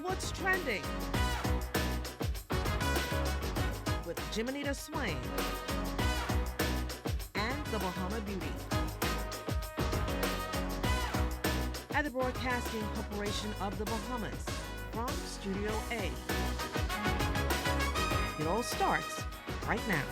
What's Trending with Jiminita Swain and the Bahama Beauty at the Broadcasting Corporation of the Bahamas from Studio A. It all starts right now.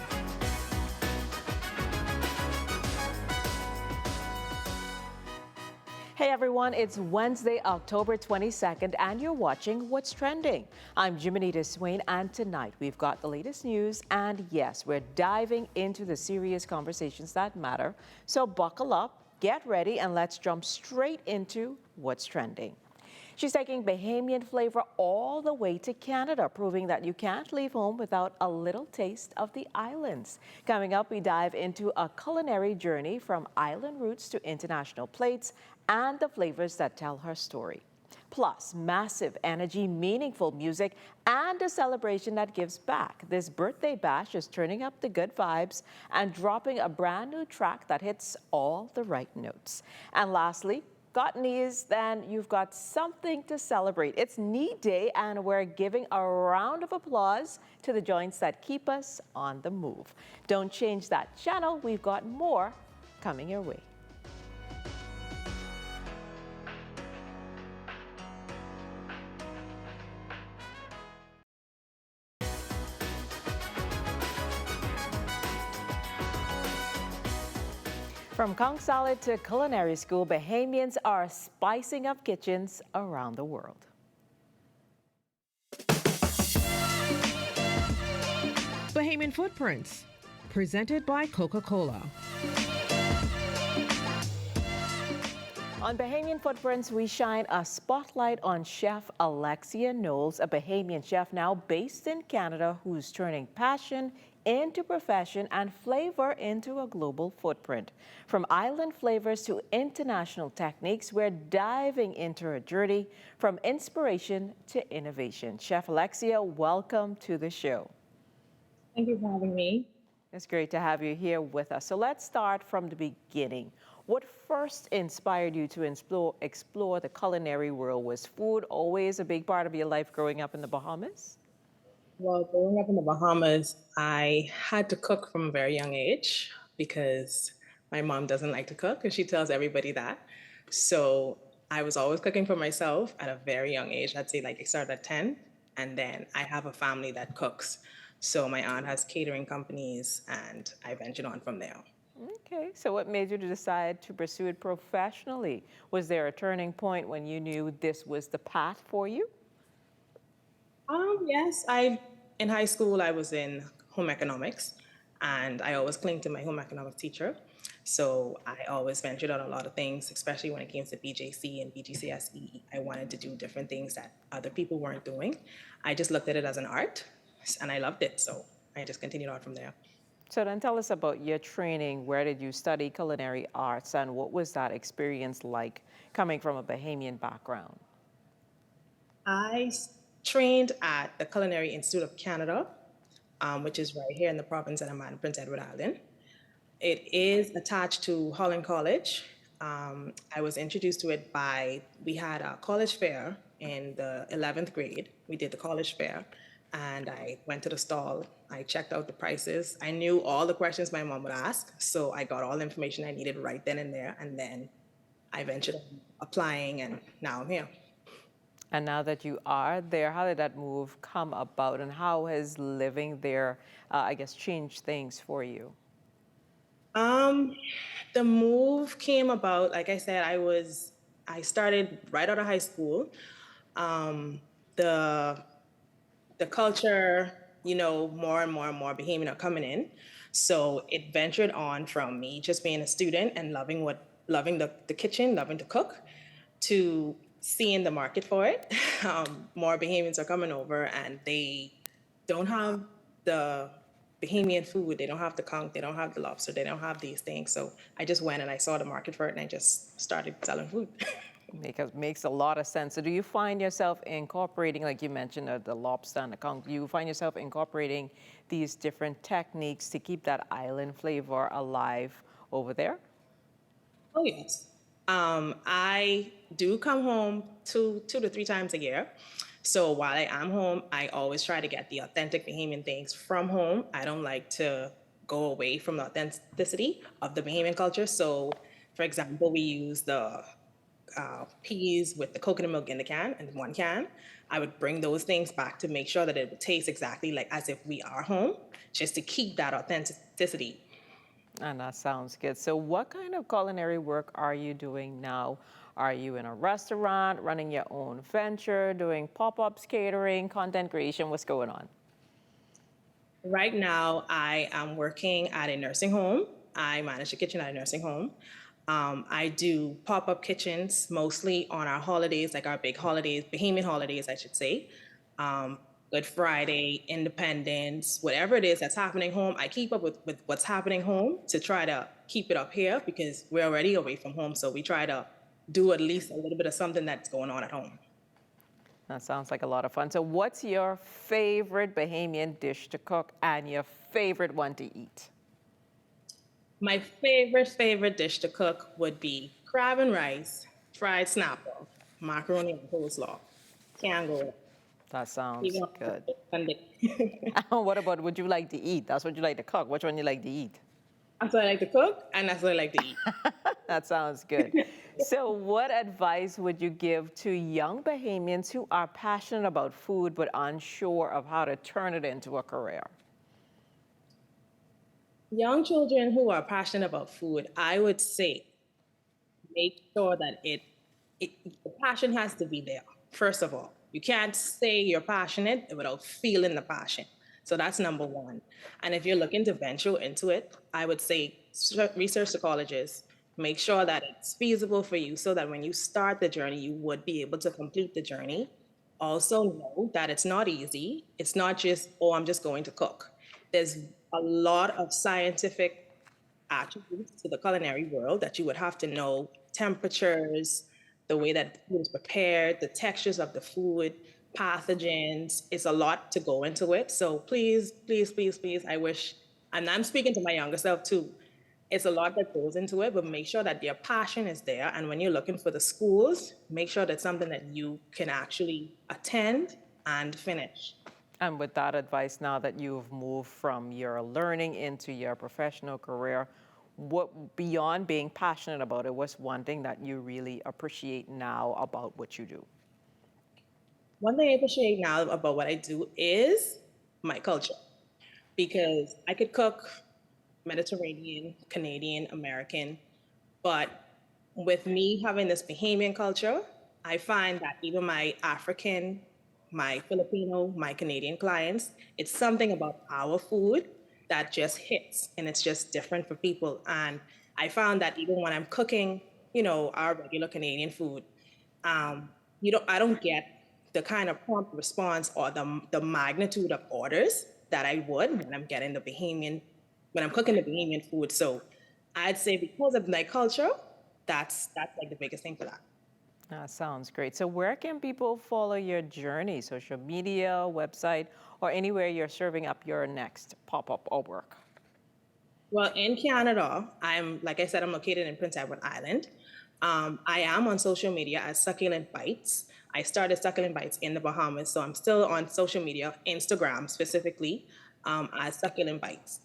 Hey everyone, it's Wednesday, October 22nd, and you're watching What's Trending. I'm Jiminita Swain, and tonight we've got the latest news, and yes, we're diving into the serious conversations that matter. So buckle up, get ready, and let's jump straight into What's Trending. She's taking Bahamian flavor all the way to Canada, proving that you can't leave home without a little taste of the islands. Coming up, we dive into a culinary journey from island roots to international plates and the flavors that tell her story. Plus, massive energy, meaningful music, and a celebration that gives back. This birthday bash is turning up the good vibes and dropping a brand new track that hits all the right notes. And lastly, got knees, then you've got something to celebrate. It's Knee Day, and we're giving a round of applause to the joints that keep us on the move. Don't change that channel. We've got more coming your way. From conch salad to culinary school, Bahamians are spicing up kitchens around the world. Bahamian Footprints, presented by Coca-Cola. On Bahamian Footprints, we shine a spotlight on Chef Alexia Knowles, a Bahamian chef now based in Canada who's turning passion into profession and flavor into a global footprint. From island flavors to international techniques, we're diving into her journey from inspiration to innovation. Chef Alexia, welcome to the show. Thank you for having me. It's great to have you here with us. So let's start from the beginning. What first inspired you to explore the culinary world? Was food always a big part of your life growing up in the Bahamas? Well, growing up in the Bahamas, I had to cook from a very young age because my mom doesn't like to cook, and she tells everybody that. So I was always cooking for myself at a very young age. I'd say like I started at 10, and then I have a family that cooks. So my aunt has catering companies, and I ventured on from there. Okay, so what made you decide to pursue it professionally? Was there a turning point when you knew this was the path for you? Yes, in high school I was in home economics, and I always clinged to my home economics teacher. So I always ventured on a lot of things, especially when it came to BJC and BGCSE. I wanted to do different things that other people weren't doing. I just looked at it as an art, and I loved it. So I just continued on from there. So then tell us about your training. Where did you study culinary arts, and what was that experience like coming from a Bahamian background? I trained at the Culinary Institute of Canada, which is right here in the province that I'm at in Prince Edward Island. It is attached to Holland College. I was introduced to it we had a college fair in the 11th grade. We did the college fair, and I went to the stall. I checked out the prices. I knew all the questions my mom would ask, so I got all the information I needed right then and there, and then I ventured on applying, and now I'm here. And now that you are there, how did that move come about, and how has living there, changed things for you? The move came about, like I said, I started right out of high school. The culture, more and more and more Bahamian are coming in. So it ventured on from me just being a student and loving the kitchen, loving to cook, to seeing the market for it. More Bahamians are coming over, and they don't have the Bahamian food. They don't have the conch, they don't have the lobster, they don't have these things. So I just went and I saw the market for it, and I just started selling food. Makes a lot of sense. So do you find yourself incorporating, like you mentioned, the lobster and the conch, do you find yourself incorporating these different techniques to keep that island flavor alive over there? Oh, yes. I do come home two to three times a year. So while I am home, I always try to get the authentic Bahamian things from home. I don't like to go away from the authenticity of the Bahamian culture. So, for example, we use the peas with the coconut milk in the can and 1 can. I would bring those things back to make sure that it would taste exactly like as if we are home, just to keep that authenticity. And that sounds good. So, what kind of culinary work are you doing now? Are you in a restaurant, running your own venture, doing pop ups, catering, content creation? What's going on? Right now, I am working at a nursing home. I manage a kitchen at a nursing home. I do pop up kitchens mostly on our holidays, like our big holidays, Bahamian holidays, I should say. Um, Good Friday, Independence, whatever it is that's happening home, I keep up with what's happening home to try to keep it up here because we're already away from home. So we try to do at least a little bit of something that's going on at home. That sounds like a lot of fun. So, what's your favorite Bahamian dish to cook and your favorite one to eat? My favorite dish to cook would be crab and rice, fried snapper, macaroni and coleslaw. Can't go wrong. That sounds Even good. on Sunday. What about would you like to eat? That's what you like to cook. Which one you like to eat? That's what I like to cook, and that's what I like to eat. That sounds good. So, what advice would you give to young Bahamians who are passionate about food but unsure of how to turn it into a career? Young children who are passionate about food, I would say make sure that the passion has to be there. First of all, you can't say you're passionate without feeling the passion. So that's number one. And if you're looking to venture into it, I would say research the colleges. Make sure that it's feasible for you so that when you start the journey, you would be able to complete the journey. Also, know that it's not easy. It's not just, oh, I'm just going to cook. There's a lot of scientific attributes to the culinary world that you would have to know temperatures, the way that the food is prepared, the textures of the food, pathogens. It's a lot to go into it. So please, please, please, please, I wish, and I'm speaking to my younger self too. It's a lot that goes into it, but make sure that your passion is there. And when you're looking for the schools, make sure that's something that you can actually attend and finish. And with that advice, now that you've moved from your learning into your professional career, what beyond being passionate about it, what's one thing that you really appreciate now about what you do? One thing I appreciate now about what I do is my culture, because I could cook Mediterranean, Canadian, American, but with me having this Bahamian culture, I find that even my African, my Filipino, my Canadian clients, it's something about our food that just hits and it's just different for people. And I found that even when I'm cooking, our regular Canadian food, I don't get the kind of prompt response or the magnitude of orders that I would when I'm getting when I'm cooking the Bahamian food. So I'd say because of my culture, that's like the biggest thing for that. Sounds great. So where can people follow your journey? Social media, website, or anywhere you're serving up your next pop-up or work? Well, in Canada, like I said, I'm located in Prince Edward Island. I am on social media as Succulent Bites. I started Succulent Bites in the Bahamas, so I'm still on social media, Instagram specifically, as Succulent Bites.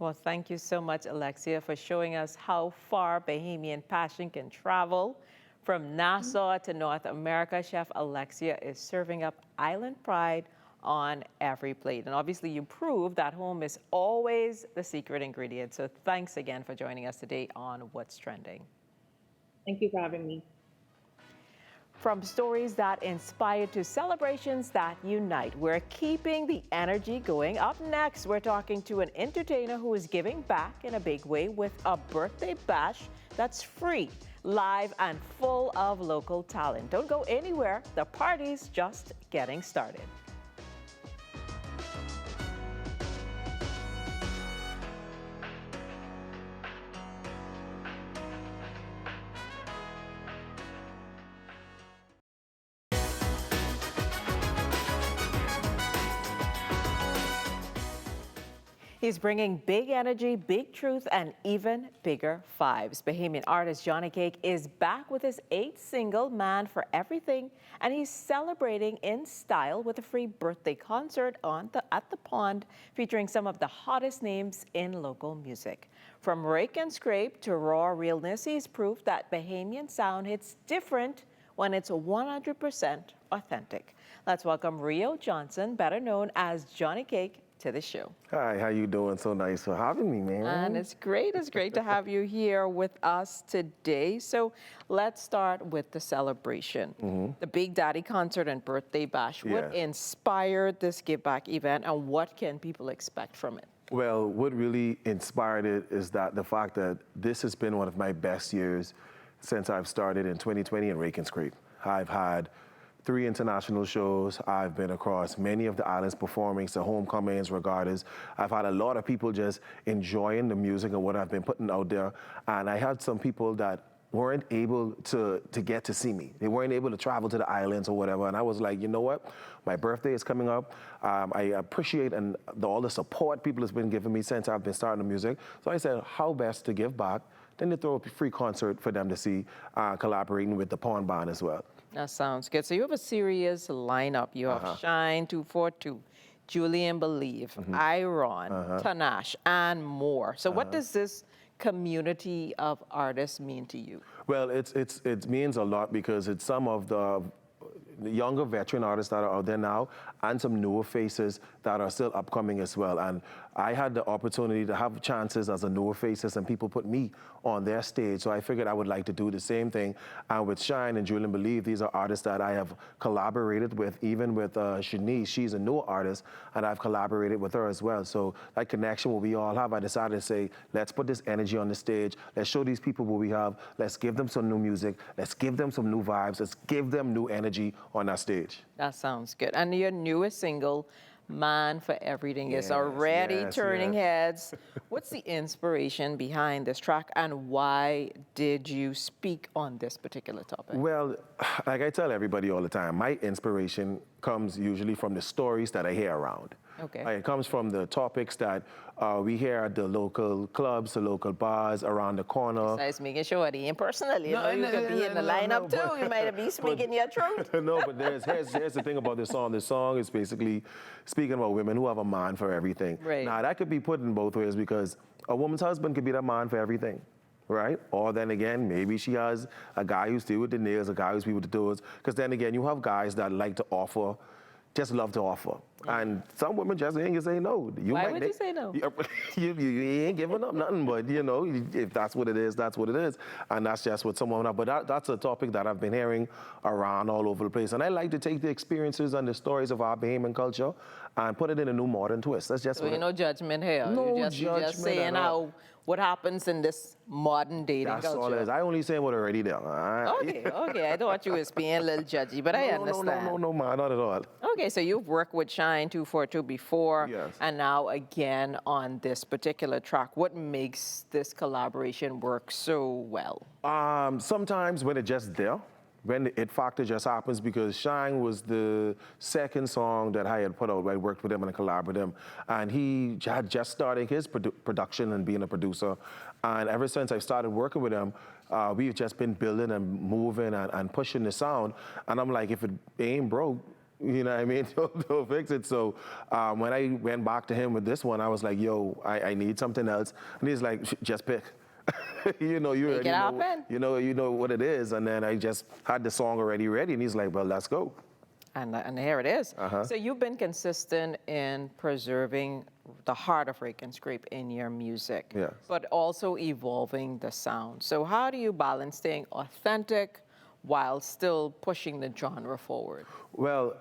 Well, thank you so much, Alexia, for showing us how far Bahamian passion can travel. From Nassau to North America, Chef Alexia is serving up island pride on every plate. And obviously, you prove that home is always the secret ingredient. So thanks again for joining us today on What's Trending. Thank you for having me. From stories that inspire to celebrations that unite, we're keeping the energy going. Up next, we're talking to an entertainer who is giving back in a big way with a birthday bash that's free, live, and full of local talent. Don't go anywhere. The party's just getting started. He's bringing big energy, big truth, and even bigger vibes. Bahamian artist Johnny Cake is back with his 8th single, Man for Everything, and he's celebrating in style with a free birthday concert at the Pond, featuring some of the hottest names in local music. From rake and scrape to raw realness, he's proof that Bahamian sound hits different when it's 100% authentic. Let's welcome Rio Johnson, better known as Johnny Cake, to the show. Hi, how you doing? So nice for having me, man. And it's great to have you here with us today. So let's start with the celebration. The Big Daddy concert and birthday bash. What inspired this give back event and what can people expect from it? Well, what really inspired it is that the fact that this has been one of my best years since I've started in 2020 in Rake and Scrape. I've had 3 international shows. I've been across many of the islands performing, so homecomings, regattas. I've had a lot of people just enjoying the music and what I've been putting out there. And I had some people that weren't able to get to see me. They weren't able to travel to the islands or whatever. And I was like, you know what? My birthday is coming up. I appreciate all the support people have been giving me since I've been starting the music. So I said, how best to give back? Then they throw a free concert for them to see, collaborating with the Pond Band as well. That sounds good. So you have a serious lineup. You have Shine 242, Julian Believe, Iron, Tanash, and more. So what does this community of artists mean to you? Well, it means a lot because it's some of the younger veteran artists that are out there now and some newer faces that are still upcoming as well. And I had the opportunity to have chances as a newer faces and people put me on their stage. So I figured I would like to do the same thing. And with Shine and Julian Believe, these are artists that I have collaborated with, even with Shanice. She's a newer artist and I've collaborated with her as well. So that connection what we all have, I decided to say, let's put this energy on the stage. Let's show these people what we have. Let's give them some new music. Let's give them some new vibes. Let's give them new energy on that stage. That sounds good. And your newest single, Man for Everything, is already turning heads. What's the inspiration behind this track and why did you speak on this particular topic? Well, like I tell everybody all the time, my inspiration comes usually from the stories that I hear around. Okay. It comes from the topics that we hear at the local clubs, the local bars around the corner. Besides making sure it ain't personal, you could be in the lineup too. You might be speaking your truth. No, but here's the thing about this song. This song is basically speaking about women who have a man for everything. Right. Now, that could be put in both ways because a woman's husband could be that man for everything. Right? Or then again, maybe she has a guy who's still with the nails, a guy who's with the doors. Because then again, you have guys that like to offer, just love to offer. And some women just ain't gonna say no. Why would you say no? You ain't giving up nothing, but you know, if that's what it is, that's what it is. And that's just what someone, but that's a topic that I've been hearing around all over the place. And I like to take the experiences and the stories of our Bahamian culture and put it in a new modern twist. That's just so no judgment here. No you're judgment just saying how what happens in this modern dating culture. That's all it is. I only say what already there. Okay. I thought you was being a little judgy, but I understand. No, man, not at all. Okay, so you've worked with Shine 242 before, and now again on this particular track. What makes this collaboration work so well? Sometimes when it's just there, when the it factor just happens, because Shine was the second song that I had put out. I worked with him and collaborated with him. And he had just started his production and being a producer. And ever since I started working with him, we've just been building and moving and pushing the sound. And I'm like, if it ain't broke, you know what I mean? Don't fix it. So when I went back to him with this one, I was like, yo, I need something else. And he's like, just pick. You already know, you know what it is. And then I just had the song already ready. And he's like, well, let's go. And here it is. So you've been consistent in preserving the heart of Rake and Scrape in your music, but also evolving the sound. So how do you balance staying authentic while still pushing the genre forward? Well,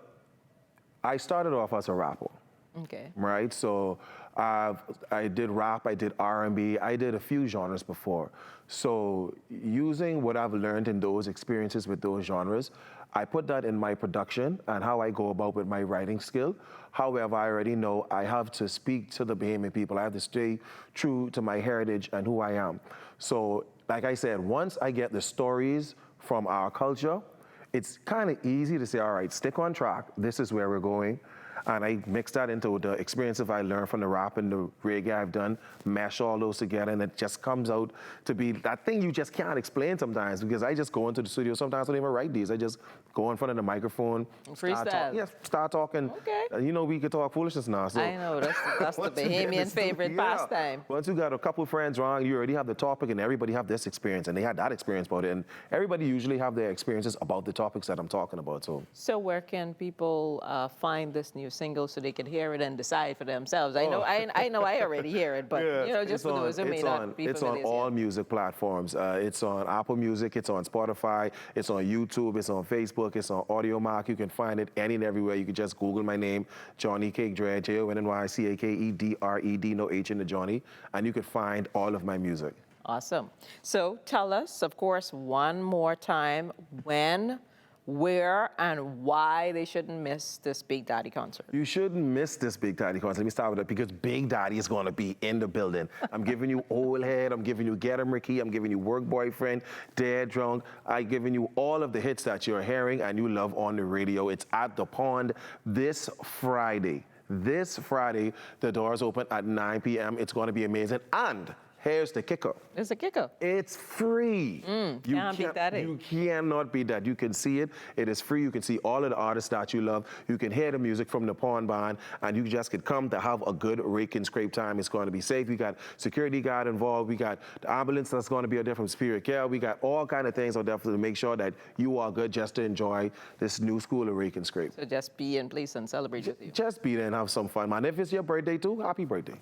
I started off as a rapper. Okay. Right? So I did rap, I did R&B, I did a few genres before. So using what I've learned in those experiences with those genres, I put that in my production and how I go about with my writing skill. However, I already know I have to speak to the Bahamian people. I have to stay true to my heritage and who I am. So, like I said, once I get the stories from our culture, it's kind of easy to say, all right, stick on track. This is where we're going. and I mix that into the experiences I learned from the rap and the reggae I've done, mash all those together, and it just comes out to be that thing you just can't explain sometimes, because I just go into the studio, sometimes I don't even write these, I just go in front of the microphone, Freestyle. start talking. Okay. You know, we could talk foolishness now. So I know, that's the once you get in the Bahamian studio- favorite pastime. Once you got a couple friends wrong, you already have the topic, and everybody have this experience, and they had that experience about it, and everybody usually have their experiences about the topics that I'm talking about. So where can people find this new single so they can hear it and decide for themselves? I know I already hear it, but just for those who may not be It's familiar. on all music platforms. It's on Apple Music, it's on Spotify, it's on YouTube, it's on Facebook, it's on AudioMark. You can find it any and everywhere. You can just Google my name, Johnny Cake Dread, JONNYCAKEDRED, no H in the Johnny, and you can find all of my music. Awesome. So tell us, of course, one more time when, where, and why they shouldn't miss this Big Daddy concert. You shouldn't miss this Big Daddy concert. Let me start with that, because Big Daddy is going to be in the building. I'm giving you Old Head, I'm giving you Get 'em Ricky, I'm giving you Work Boyfriend, Dead Drunk. I'm giving you all of the hits that you're hearing and you love on the radio. It's at the Pond this Friday. This Friday, the doors open at 9 p.m. It's going to be amazing. And here's the kicker. It's a kicker. It's free. Can't beat that, eh? You cannot beat that. You can see it. It is free. You can see all of the artists that you love. You can hear the music from the Pond Band, and you just could come to have a good rake and scrape time. It's going to be safe. We got security guard involved. We got the ambulance that's going to be there from Spirit Care. We got all kind of things out there to make sure that you are good just to enjoy this new school of rake and scrape. So just be in place and celebrate with you. Just be there and have some fun, man. If it's your birthday too, happy birthday.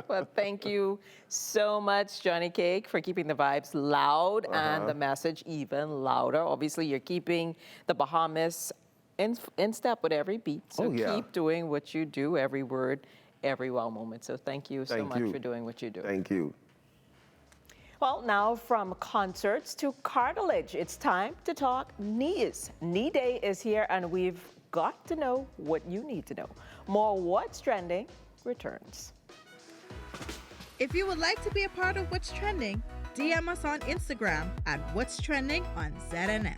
Well, thank you so much, Johnny Cake, for keeping the vibes loud and the message even louder. Obviously, you're keeping the Bahamas in step with every beat. So keep doing what you do, every word, every wow moment. So thank you so much for doing what you do. Thank you. Well, now from concerts to cartilage, it's time to talk knees. Knee Day is here, and we've got to know what you need to know. More What's Trending returns. If you would like to be a part of What's Trending, DM us on Instagram at What's Trending on ZNS.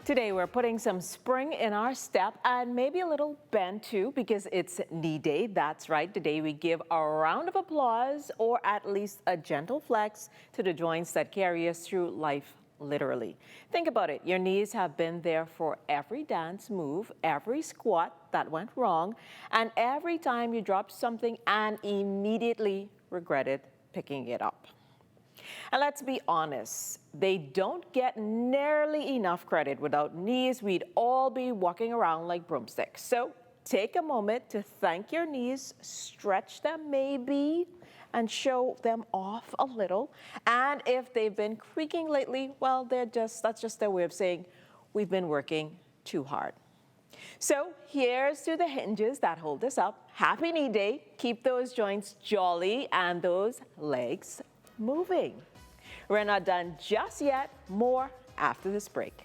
Today, we're putting some spring in our step and maybe a little bend too, because it's Knee Day. That's right. Today, we give a round of applause, or at least a gentle flex, to the joints that carry us through life, literally. Think about it. Your knees have been there for every dance move, every squat that went wrong, and every time you dropped something and immediately regretted picking it up. And let's be honest, they don't get nearly enough credit. Without knees, we'd all be walking around like broomsticks. So take a moment to thank your knees, stretch them maybe, and show them off a little. And if they've been creaking lately, well, that's just their way of saying we've been working too hard. So here's to the hinges that hold us up. Happy Knee Day. Keep those joints jolly and those legs moving. We're not done just yet. More after this break.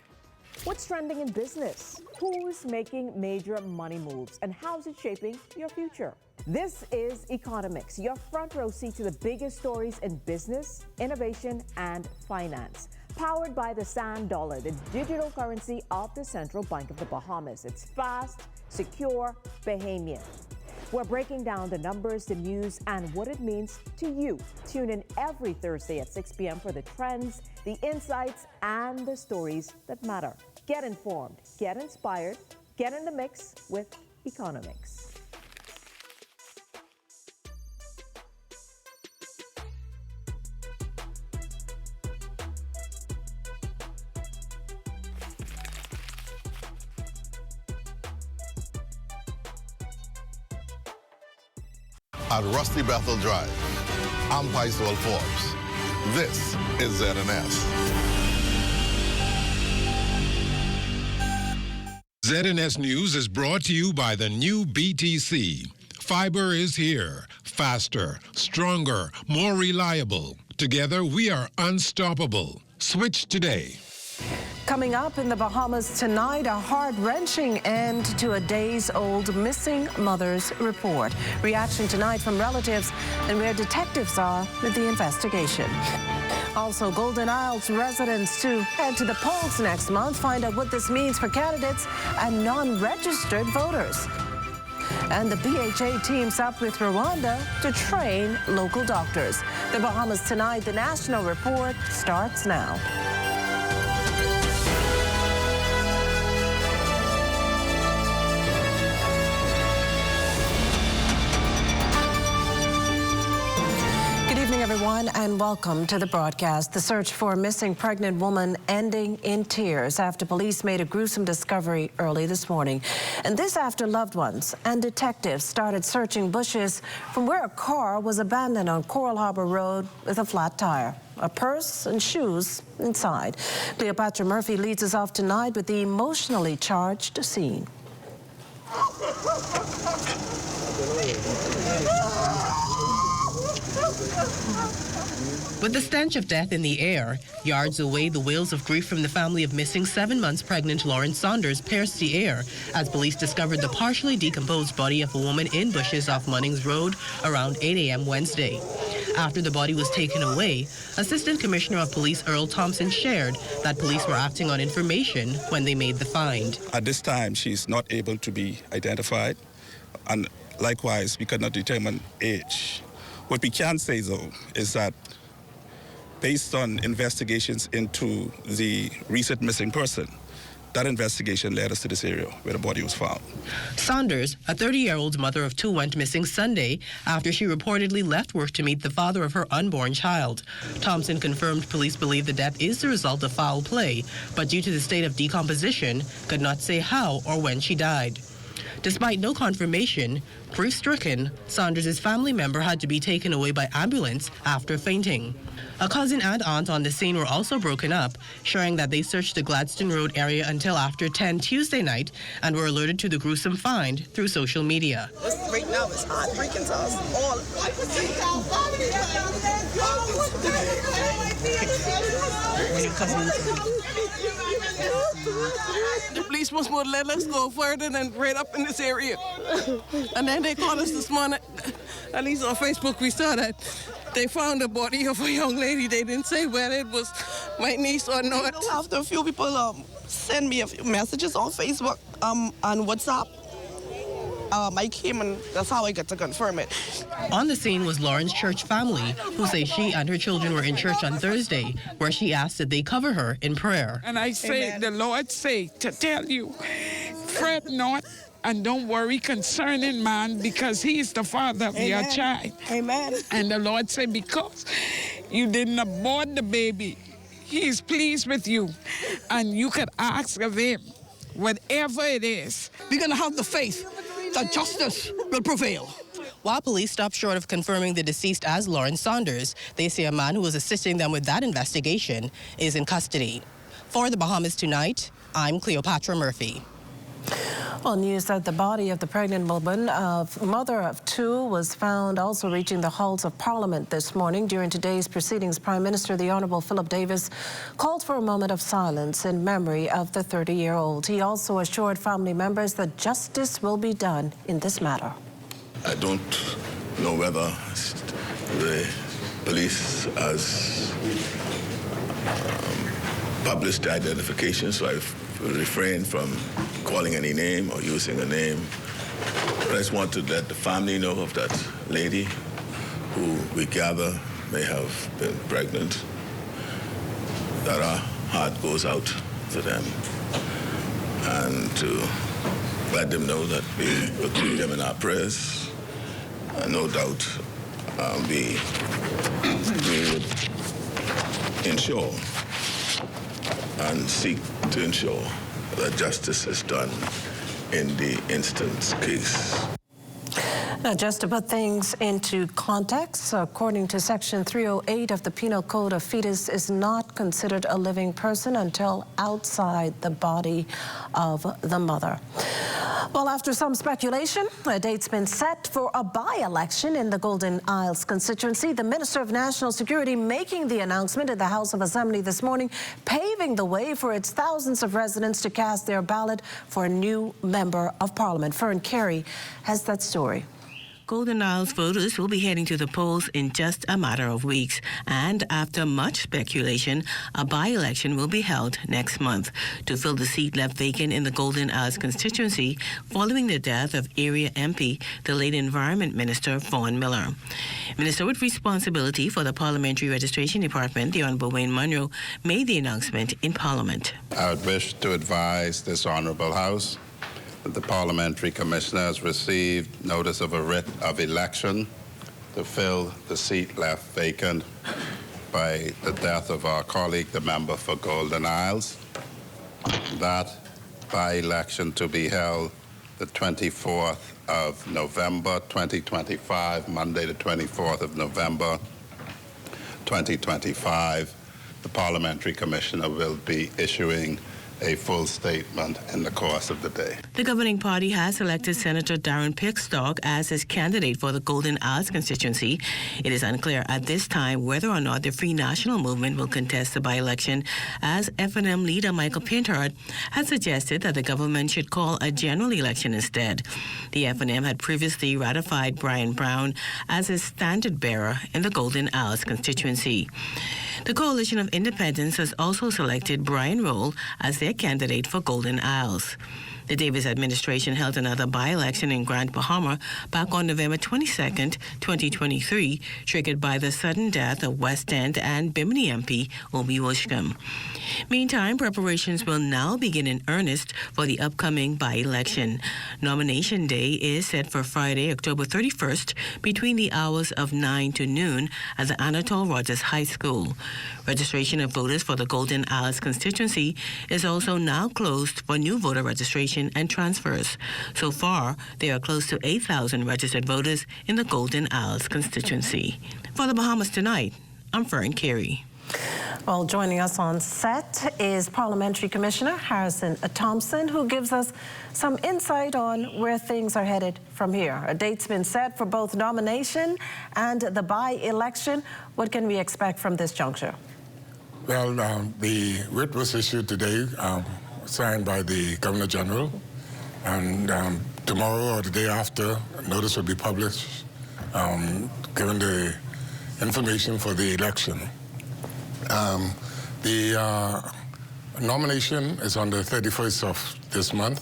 What's trending in business? Who's making major money moves? And how's it shaping your future? This is Economics, your front row seat to the biggest stories in business, innovation, and finance. Powered by the Sand Dollar, the digital currency of the Central Bank of the Bahamas. It's fast, secure, Bahamian. We're breaking down the numbers, the news, and what it means to you. Tune in every Thursday at 6 p.m. for the trends, the insights, and the stories that matter. Get informed, get inspired, get in the mix with Economics. At Rusty Bethel Drive, I'm Paiswell Forbes. This is ZNS. ZNS News is brought to you by the new BTC. Fiber is here. Faster, stronger, more reliable. Together, we are unstoppable. Switch today. Coming up in the Bahamas tonight, a heart-wrenching end to a days-old missing mother's report. Reaction tonight from relatives and where detectives are with the investigation. Also, Golden Isles residents to head to the polls next month, find out what this means for candidates and non-registered voters. And the BHA teams up with Rwanda to train local doctors. The Bahamas tonight, the national report starts now. Everyone, and welcome to the broadcast. The search for a missing pregnant woman ending in tears after police made a gruesome discovery early this morning. And this after loved ones and detectives started searching bushes from where a car was abandoned on Coral Harbor Road with a flat tire. A purse and shoes inside. Cleopatra Murphy leads us off tonight with the emotionally charged scene. With the stench of death in the air, yards away, the wails of grief from the family of missing 7 months pregnant Lauren Saunders pierced the air as police discovered the partially decomposed body of a woman in bushes off Munnings Road around 8 a.m. Wednesday. After the body was taken away, Assistant Commissioner of Police Earl Thompson shared that police were acting on information when they made the find. At this time, she's not able to be identified, and likewise, we cannot determine age. What we can say, though, is that based on investigations into the recent missing person, that investigation led us to this area where the body was found. Saunders, a 30-year-old mother of two, went missing Sunday after she reportedly left work to meet the father of her unborn child. Thompson confirmed police believe the death is the result of foul play, but due to the state of decomposition, could not say how or when she died. Despite no confirmation, grief-stricken, Saunders' family member had to be taken away by ambulance after fainting. A cousin and aunt on the scene were also broken up, sharing that they searched the Gladstone Road area until after 10 Tuesday night and were alerted to the gruesome find through social media. Right now it's heartbreaking to us all. The police must have let us go further than right up in this area. And then they called us this morning, at least on Facebook we saw that they found the body of a young lady. They didn't say whether it was my niece or not. After a few people send me a few messages on Facebook and WhatsApp, I came and that's how I got to confirm it. On the scene was Lauren's church family, who say she and her children were in church on Thursday, where she asked that they cover her in prayer. And I say, Amen. The Lord say to tell you, fret not and don't worry concerning man, because he is the father of your child. Amen. And the Lord say, because you didn't abort the baby, he is pleased with you, and you could ask of him whatever it is. We're going to have the faith that justice will prevail. While police stopped short of confirming the deceased as Lauren Saunders, they say a man who was assisting them with that investigation is in custody. For the Bahamas Tonight, I'm Cleopatra Murphy. Well, news that the body of the pregnant woman, mother of two, was found also reaching the halls of Parliament this morning. During today's proceedings, Prime Minister the Honourable Philip Davis called for a moment of silence in memory of the 30-year-old. He also assured family members that justice will be done in this matter. I don't know whether the police has published the identification, so I've refrained from calling any name or using a name. But I just want to let the family know of that lady who we gather may have been pregnant, that our heart goes out to them, and to let them know that we will keep them in our prayers. And no doubt we would ensure and seek to ensure that justice is done in the instance case. Now, just to put things into context, according to Section 308 of the Penal Code, a fetus is not considered a living person until outside the body of the mother. Well, after some speculation, a date's been set for a by-election in the Golden Isles constituency. The Minister of National Security making the announcement in the House of Assembly this morning, paving the way for its thousands of residents to cast their ballot for a new member of Parliament. Fern Carey has that story. Golden Isles voters will be heading to the polls in just a matter of weeks. And after much speculation, a by-election will be held next month to fill the seat left vacant in the Golden Isles constituency following the death of area MP, the late Environment Minister Vaughan Miller. Minister with responsibility for the Parliamentary Registration Department, the Honourable Wayne Munro, made the announcement in Parliament. I would wish to advise this Honourable House that the Parliamentary Commissioner has received notice of a writ of election to fill the seat left vacant by the death of our colleague, the member for Golden Isles. That by-election to be held the 24th of November 2025, Monday the 24th of November 2025. The Parliamentary Commissioner will be issuing a full statement in the course of the day. The governing party has elected Senator Darren Pickstock as its candidate for the Golden Isles constituency. It is unclear at this time whether or not the Free National Movement will contest the by-election, as F&M leader Michael Pintard had suggested that the government should call a general election instead. The F&M had previously ratified Brian Brown as its standard bearer in the Golden Isles constituency. The Coalition of Independents has also selected Brian Roll as their candidate for Golden Isles. The Davis administration held another by-election in Grand Bahama back on November 22nd, 2023, triggered by the sudden death of West End and Bimini MP Obi Wishcombe. Meantime, preparations will now begin in earnest for the upcoming by-election. Nomination day is set for Friday, October 31st, between the hours of 9 to noon at the Anatole Rogers High School. Registration of voters for the Golden Isles constituency is also now closed for new voter registration and transfers. So far, there are close to 8,000 registered voters in the Golden Isles constituency. For the Bahamas Tonight, I'm Fern Carey. Well, joining us on set is Parliamentary Commissioner Harrison Thompson, who gives us some insight on where things are headed from here. A date's been set for both nomination and the by-election. What can we expect from this juncture? Well, the writ was issued today, signed by the Governor General, and tomorrow or the day after, a notice will be published, giving the information for the election. The nomination is on the 31st of this month,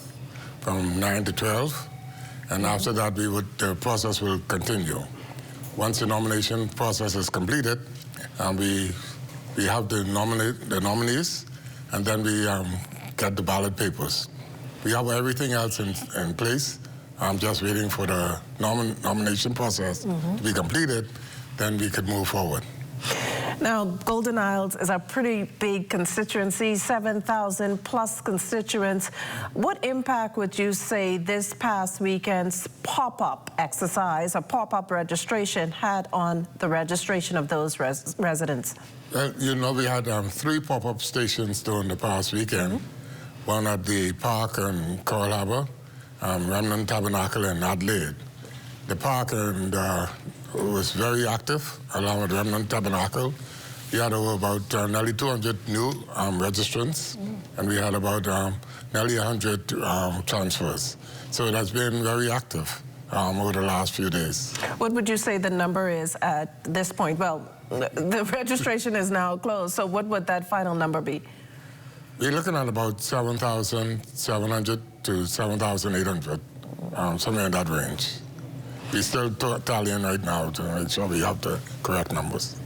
from 9 to 12, and after that, the process will continue. Once the nomination process is completed, we have to nominate the nominees, and then we get the ballot papers. We have everything else in place. I'm just waiting for the nomination process to be completed, then we could move forward. Now, Golden Isles is a pretty big constituency, 7,000 plus constituents. What impact would you say this past weekend's pop-up exercise, a pop-up registration, had on the registration of those residents? Well, you know, we had 3 pop-up stations during the past weekend. One at the park in Coral Harbour, Remnant Tabernacle in Adelaide. The park was very active, along with Remnant Tabernacle. We had over about nearly 200 new registrants, and we had about nearly 100 transfers. So it has been very active over the last few days. What would you say the number is at this point? Well, the registration is now closed, so what would that final number be? We're looking at about 7,700 to 7,800, somewhere in that range. We're still tallying right now to make sure we have the correct numbers.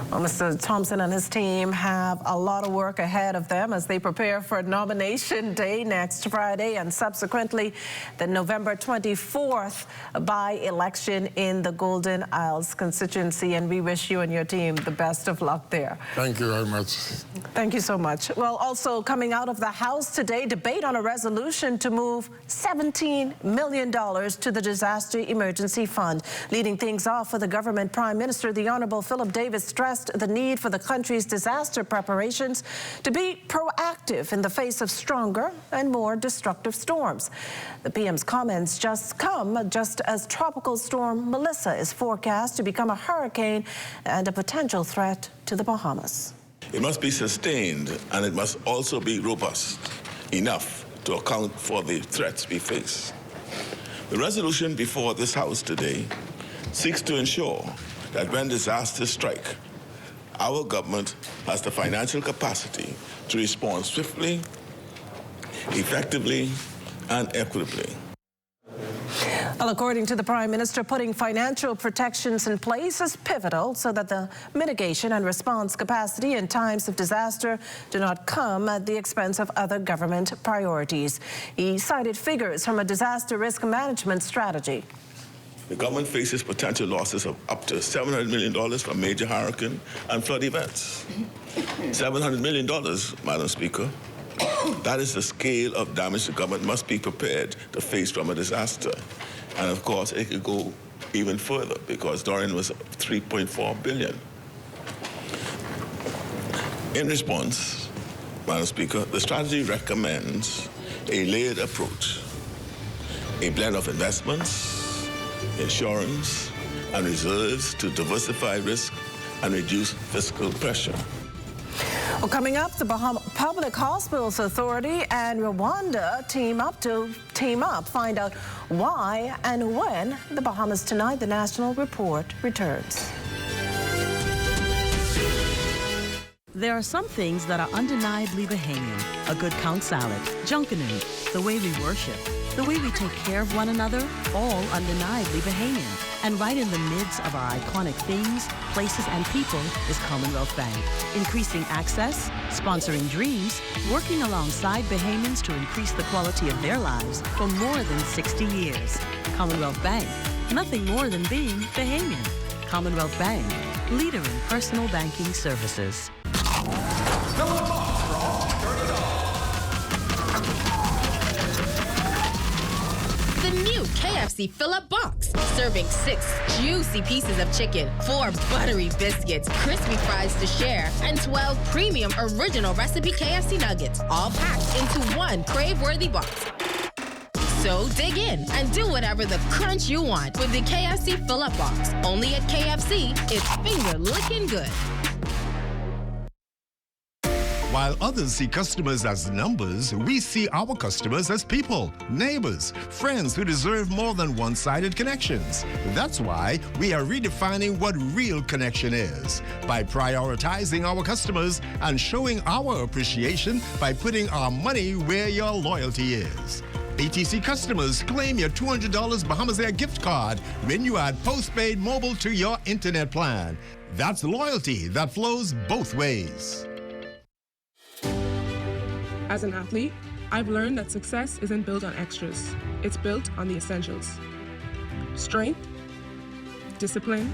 Well, Mr. Thompson and his team have a lot of work ahead of them as they prepare for nomination day next Friday and subsequently the November 24th by-election in the Golden Isles constituency. And we wish you and your team the best of luck there. Thank you very much. Thank you so much. Well, also coming out of the House today, debate on a resolution to move $17 million to the Disaster Emergency Fund. Leading things off for the government, Prime Minister, the Honorable Philip Davis, stressed stressed the need for the country's disaster preparations to be proactive in the face of stronger and more destructive storms. The PM's comments come just as Tropical Storm Melissa is forecast to become a hurricane and a potential threat to the Bahamas. It must be sustained, and it must also be robust enough to account for the threats we face. The resolution before this House today seeks to ensure that when disasters strike, our government has the financial capacity to respond swiftly, effectively, and equitably. Well, according to the Prime Minister, putting financial protections in place is pivotal so that the mitigation and response capacity in times of disaster do not come at the expense of other government priorities. He cited figures from a disaster risk management strategy. The government faces potential losses of up to $700 million from major hurricane and flood events. $700 million, Madam Speaker. That is the scale of damage the government must be prepared to face from a disaster. And of course, it could go even further because Dorian was $3.4 billion. In response, Madam Speaker, the strategy recommends a layered approach, a blend of investments, insurance, and reserves to diversify risk and reduce fiscal pressure. Well, coming up, the Bahama Public Hospitals Authority and Rwanda team up, find out why and when the Bahamas Tonight, the national report returns. There are some things that are undeniably Bahamian. A good count salad, junkanoo, the way we worship, the way we take care of one another, all undeniably Bahamian. And right in the midst of our iconic things, places, and people is Commonwealth Bank. Increasing access, sponsoring dreams, working alongside Bahamians to increase the quality of their lives for more than 60 years. Commonwealth Bank, nothing more than being Bahamian. Commonwealth Bank, leader in personal banking services. The new KFC fill-up box, serving 6 juicy pieces of chicken, 4 buttery biscuits, crispy fries to share, and 12 premium original recipe KFC nuggets, all packed into one crave-worthy box. So dig in and do whatever the crunch you want with the KFC fill-up box. Only at KFC, it's finger-licking good. While others see customers as numbers, we see our customers as people, neighbors, friends who deserve more than one-sided connections. That's why we are redefining what real connection is by prioritizing our customers and showing our appreciation by putting our money where your loyalty is. BTC customers, claim your $200 Bahamas Air gift card when you add postpaid mobile to your internet plan. That's loyalty that flows both ways. As an athlete, I've learned that success isn't built on extras. It's built on the essentials. Strength, discipline,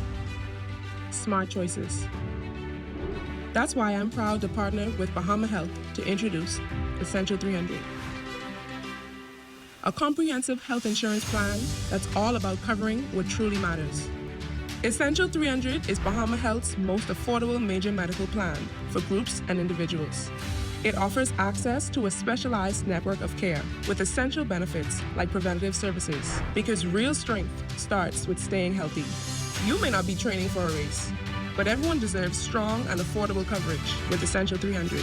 smart choices. That's why I'm proud to partner with Bahama Health to introduce Essential 300. A comprehensive health insurance plan that's all about covering what truly matters. Essential 300 is Bahama Health's most affordable major medical plan for groups and individuals. It offers access to a specialized network of care with essential benefits like preventative services, because real strength starts with staying healthy. You may not be training for a race, but everyone deserves strong and affordable coverage with Essential 300.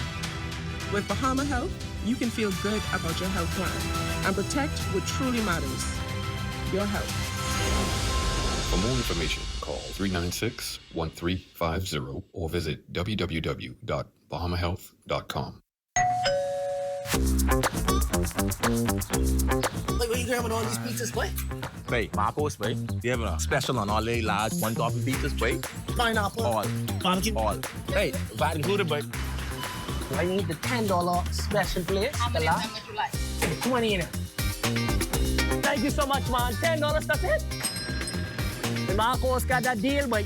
With Bahama Health, you can feel good about your health plan and protect what truly matters, your health. For more information, call 396-1350 or visit www.bahamahealth.com. Like, what are you grabbing all these pizzas, boy? Wait, Marcos, wait. You have a special on all the large one topping pizzas, wait. Pineapple. All. Barbecue. All. Hey, VAT included, but I need the $10 special place. How much would you like? 20 in it. Thank you so much, man. $10, that's it? The Marcos got that deal, boy.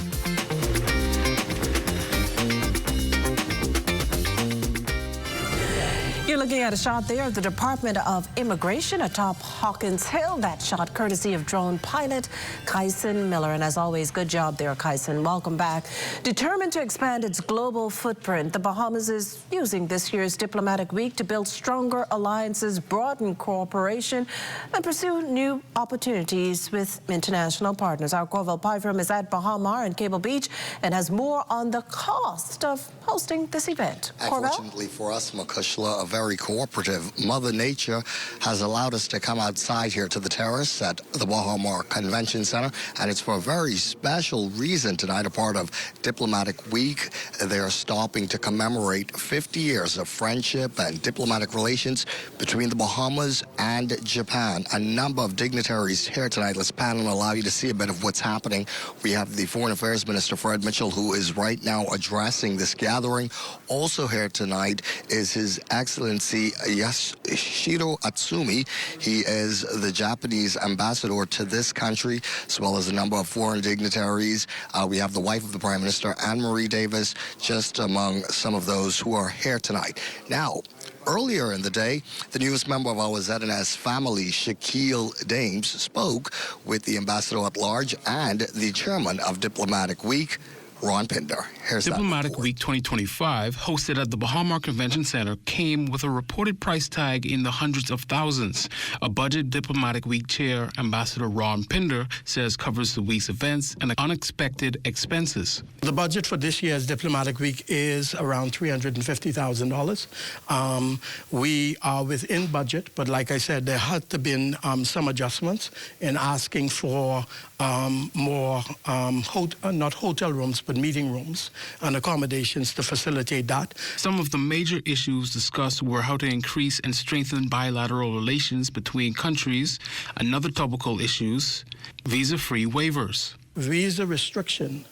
You're looking at a shot there of the Department of Immigration atop Hawkins Hill. That shot courtesy of drone pilot Kyson Miller. And as always, good job there, Kyson. Welcome back. Determined to expand its global footprint, the Bahamas is using this year's diplomatic week to build stronger alliances, broaden cooperation, and pursue new opportunities with international partners. Our Corville Pyfrom is at Bahamar and Cable Beach and has more on the cost of hosting this event. Unfortunately for us, Makushla, a very cooperative Mother Nature has allowed us to come outside here to the terrace at the Bahamar Convention Center, and it's for a very special reason tonight, a part of Diplomatic Week. They are stopping to commemorate 50 years of friendship and diplomatic relations between the Bahamas and Japan. A number of dignitaries here tonight. Let's pan and allow you to see a bit of what's happening. We have the Foreign Affairs Minister, Fred Mitchell, who is right now addressing this gathering. Also here tonight is His Excellency Yasuhiro Atsumi. He is the Japanese ambassador to this country, as well as a number of foreign dignitaries. We have the wife of the Prime Minister, Anne-Marie Davis, just among some of those who are here tonight. Now, earlier in the day, the newest member of our ZNS family, Shaquille Dames, spoke with the ambassador at large and the chairman of Diplomatic Week, Ron Pinder. Here's Diplomatic Week 2025, hosted at the Bahamar Convention Center, came with a reported price tag in the hundreds of thousands. A budget Diplomatic Week chair, Ambassador Ron Pinder, says covers the week's events and unexpected expenses. The budget for this year's Diplomatic Week is around $350,000. We are within budget, but like I said, there had to been some adjustments in asking for more, not hotel rooms, but meeting rooms and accommodations to facilitate that. Some of the major issues discussed were how to increase and strengthen bilateral relations between countries. Another topical issues, visa-free waivers. Visa restriction,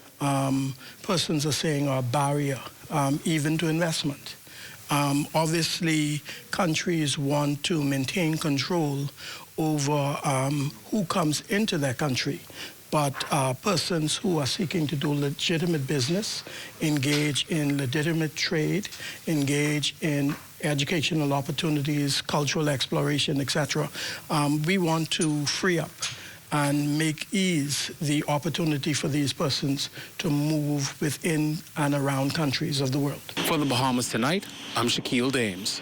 persons are saying, are a barrier even to investment. Obviously, countries want to maintain control over who comes into their country. But persons who are seeking to do legitimate business, engage in legitimate trade, engage in educational opportunities, cultural exploration, etc., we want to free up and make ease the opportunity for these persons to move within and around countries of the world. For the Bahamas Tonight, I'm Shaquille Dames.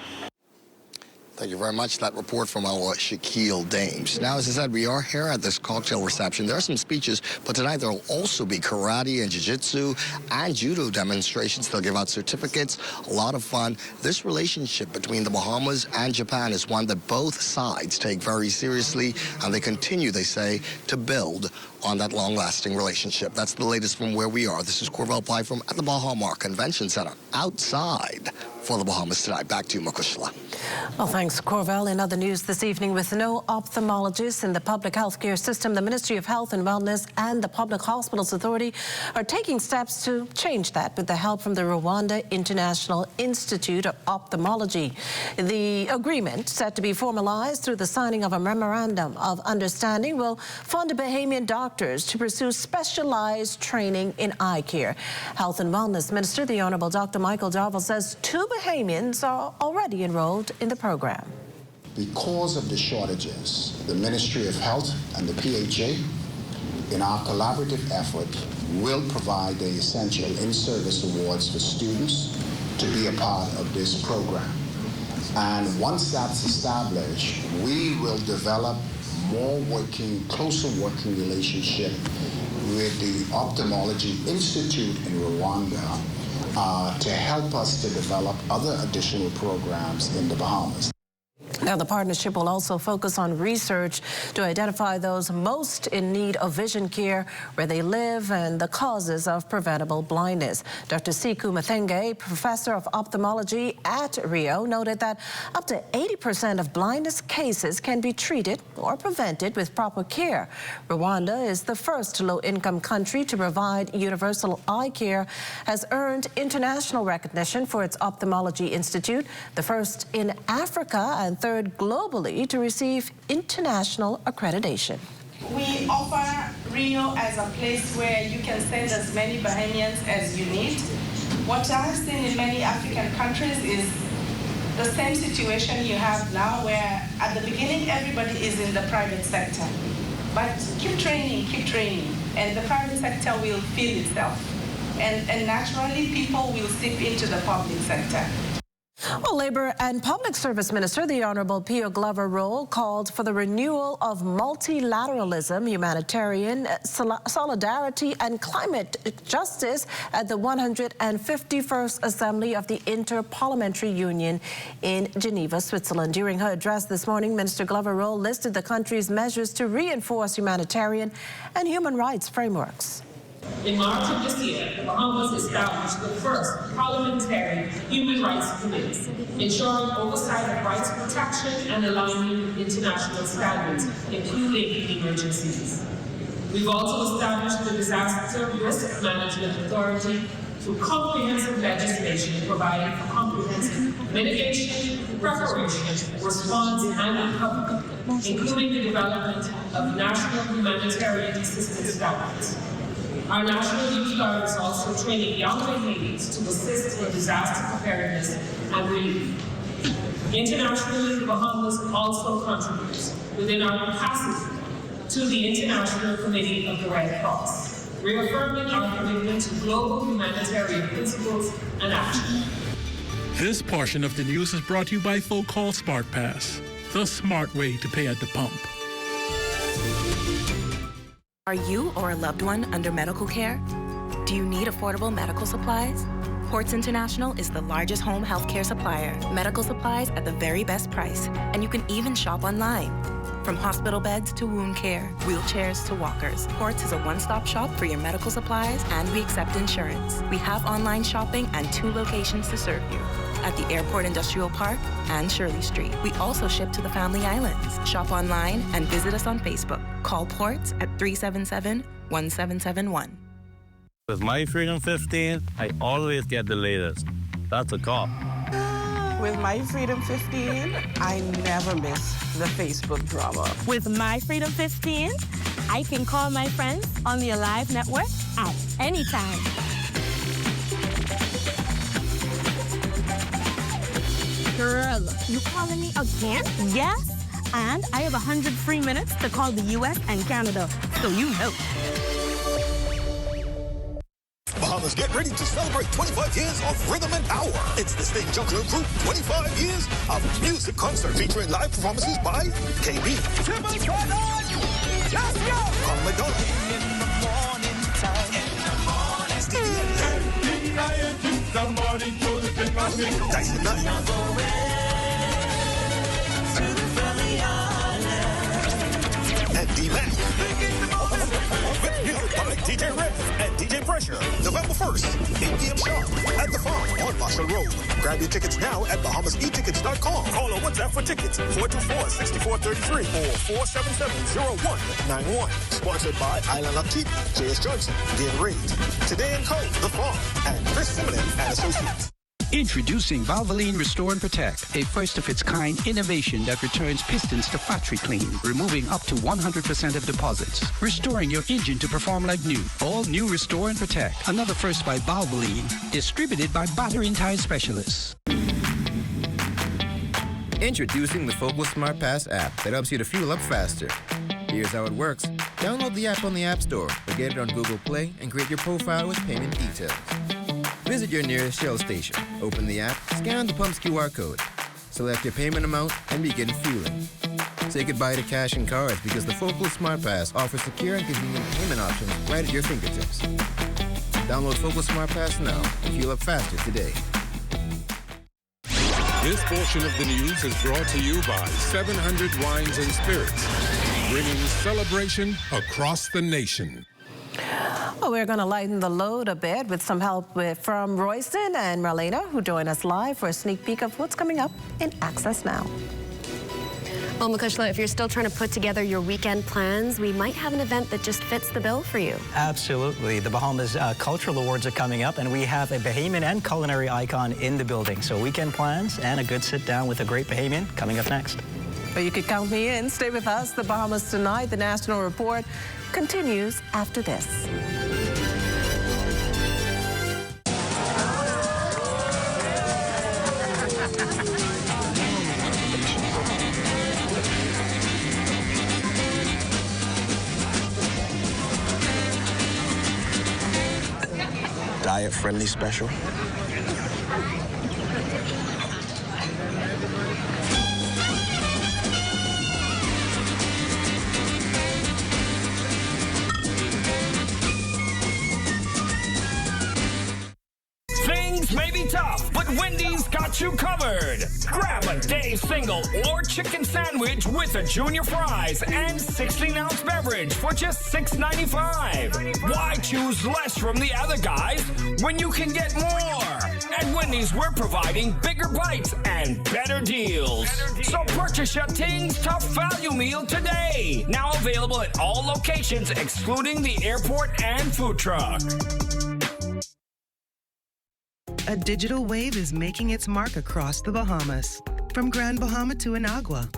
Thank you very much. That report from our Shaquille Dames. Now, as I said, we are here at this cocktail reception. There are some speeches, but tonight there will also be karate and jiu-jitsu and judo demonstrations. They'll give out certificates. A lot of fun. This relationship between the Bahamas and Japan is one that both sides take very seriously, and they continue, they say, to build on that long-lasting relationship. That's the latest from where we are. This is Corville Pyfrom at the Bahamar Convention Center outside for the Bahamas Tonight. Back to you, Makushla. Well, thanks, Corville. In other news this evening, with no ophthalmologists in the public health care system, the Ministry of Health and Wellness and the Public Hospitals Authority are taking steps to change that with the help from the Rwanda International Institute of Ophthalmology. The agreement, set to be formalized through the signing of a memorandum of understanding, will fund Bahamian doctors to pursue specialized training in eye care. Health and Wellness Minister, the Honorable Dr. Michael Darville, says 2 Bahamians are already enrolled in the program. Because of the shortages, the Ministry of Health and the PHA, in our collaborative effort, will provide the essential in-service awards for students to be a part of this program. And once that's established, we will develop closer working relationship with the Ophthalmology Institute in Rwanda to help us to develop other additional programs in the Bahamas. Now, the partnership will also focus on research to identify those most in need of vision care where they live and the causes of preventable blindness. Dr. Siku Mathenge, professor of ophthalmology at Rio, noted that up to 80% of blindness cases can be treated or prevented with proper care. Rwanda is the first low-income country to provide universal eye care, has earned international recognition for its Ophthalmology Institute, the first in Africa and third globally to receive international accreditation. We offer Rio as a place where you can send as many Bahamians as you need. What I've seen in many African countries is the same situation you have now where at the beginning everybody is in the private sector. But keep training, and the private sector will fill itself. And naturally, people will slip into the public sector. Well, Labor and Public Service Minister, the Honorable Pio Glover-Roll, called for the renewal of multilateralism, humanitarian solidarity, and climate justice at the 151st Assembly of the Inter-Parliamentary Union in Geneva, Switzerland. During her address this morning, Minister Glover-Roll listed the country's measures to reinforce humanitarian and human rights frameworks. In March of this year, the Bahamas established the first parliamentary human rights committee, ensuring oversight of rights protection and aligning with international standards, including emergencies. We've also established the Disaster Risk Management Authority through comprehensive legislation providing for comprehensive mitigation, preparation, response, and recovery, including the development of national humanitarian assistance guidelines. Our National Youth Guard is also training young Bahamians to assist in disaster preparedness and relief. Internationally, the Bahamas also contributes within our capacity to the International Committee of the Red Cross, reaffirming our commitment to global humanitarian principles and action. This portion of the news is brought to you by Full Call Smart Pass, the smart way to pay at the pump. Are you or a loved one under medical care? Do you need affordable medical supplies? Ports International is the largest home healthcare supplier. Medical supplies at the very best price, and you can even shop online. From hospital beds to wound care, wheelchairs to walkers, Ports is a one-stop shop for your medical supplies, and we accept insurance. We have online shopping and 2 locations to serve you, at the Airport Industrial Park and Shirley Street. We also ship to the Family Islands. Shop online and visit us on Facebook. Call Ports at 377-1771. With my Freedom 15, I always get the latest. That's a cop. With my Freedom 15, I never miss the Facebook drama. With my Freedom 15, I can call my friends on the Alive network at any time. Girl, you calling me again? Yes, and I have 100 free minutes to call the U.S. and Canada, so you know. Bahamas, get ready to celebrate 25 years of Rhythm and Power. It's the Sting Juggler Group 25 years of music concert featuring live performances by KB, Let's go! Carl McDonald, Dyson Knight, and D-Mac. With music by DJ Red and DJ Pressure. November 1st, 8 p.m. sharp at the Farm on Marshall Road. Grab your tickets now at BahamasEtickets.com. Call or WhatsApp for tickets 424-6433 or 477-0191. Sponsored by Island Up TV, J.S. Johnson, Gail Reid, Today & Co., The Farm, and Chris Simonin and Associates. Introducing Valvoline Restore and Protect, a first-of-its-kind innovation that returns pistons to factory clean, removing up to 100% of deposits, restoring your engine to perform like new. All new Restore and Protect, another first by Valvoline, distributed by Battery and Tire Specialists. Introducing the Focal Smart Pass app that helps you to fuel up faster. Here's how it works. Download the app on the App Store or get it on Google Play and create your profile with payment details. Visit your nearest Shell station, open the app, scan the pump's QR code, select your payment amount, and begin fueling. Say goodbye to cash and cards because the Focal Smart Pass offers secure and convenient payment options right at your fingertips. Download Focal Smart Pass now and fuel up faster today. This portion of the news is brought to you by 700 Wines and Spirits, bringing celebration across the nation. Well, we're going to lighten the load a bit with some help from Royston and Marlena, who join us live for a sneak peek of what's coming up in Access Now. Well, Makushla, if you're still trying to put together your weekend plans, we might have an event that just fits the bill for you. Absolutely. The Bahamas Cultural Awards are coming up, and we have a Bahamian and culinary icon in the building. So weekend plans and a good sit-down with a great Bahamian coming up next. But you could count me in. Stay with us. The Bahamas Tonight, the National Report, continues after this. diet-friendly special. Things may be tough, but Wendy's got you covered. Grab a day single or chicken sandwich with a junior fries and 16-ounce beverage for just $6.95. Why choose less from the other guys when you can get more? At Wendy's, we're providing bigger bites and better deals. So purchase your Tings Tough Value Meal today. Now available at all locations, excluding the airport and food truck. A digital wave is making its mark across the Bahamas. From Grand Bahama to Anagua,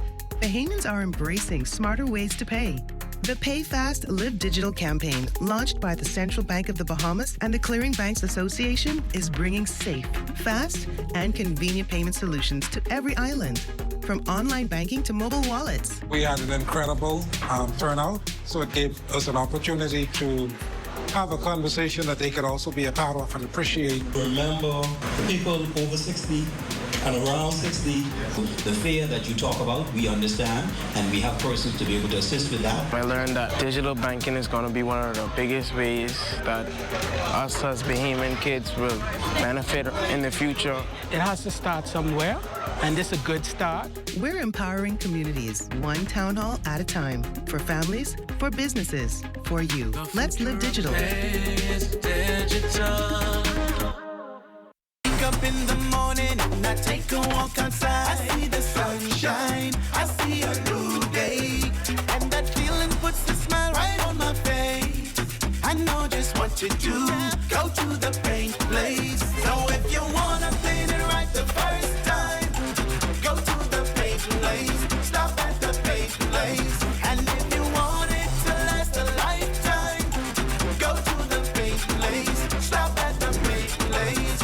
Bahamians are embracing smarter ways to pay. The Pay Fast, Live Digital campaign, launched by the Central Bank of the Bahamas and the Clearing Banks Association, is bringing safe, fast, and convenient payment solutions to every island, from online banking to mobile wallets. We had an incredible turnout, so it gave us an opportunity to have a conversation that they could also be a part of and appreciate. Remember, the people over 60 and around 60, the fear that you talk about, we understand, and we have persons to be able to assist with that. I learned that digital banking is going to be one of the biggest ways that us as Bahamian kids will benefit in the future. It has to start somewhere, and this is a good start. We're empowering communities, one town hall at a time, for families, for businesses, for you. Let's live digital. Wake up in the morning and I take a walk outside. I see the sunshine, I see a new day, and that feeling puts a smile right on my face. I know just what to do, go to the paint place. So if you wanna paint it right the first time, go to the paint place, stop at the paint place. And if you want it to last a lifetime, go to the paint place, stop at the paint place.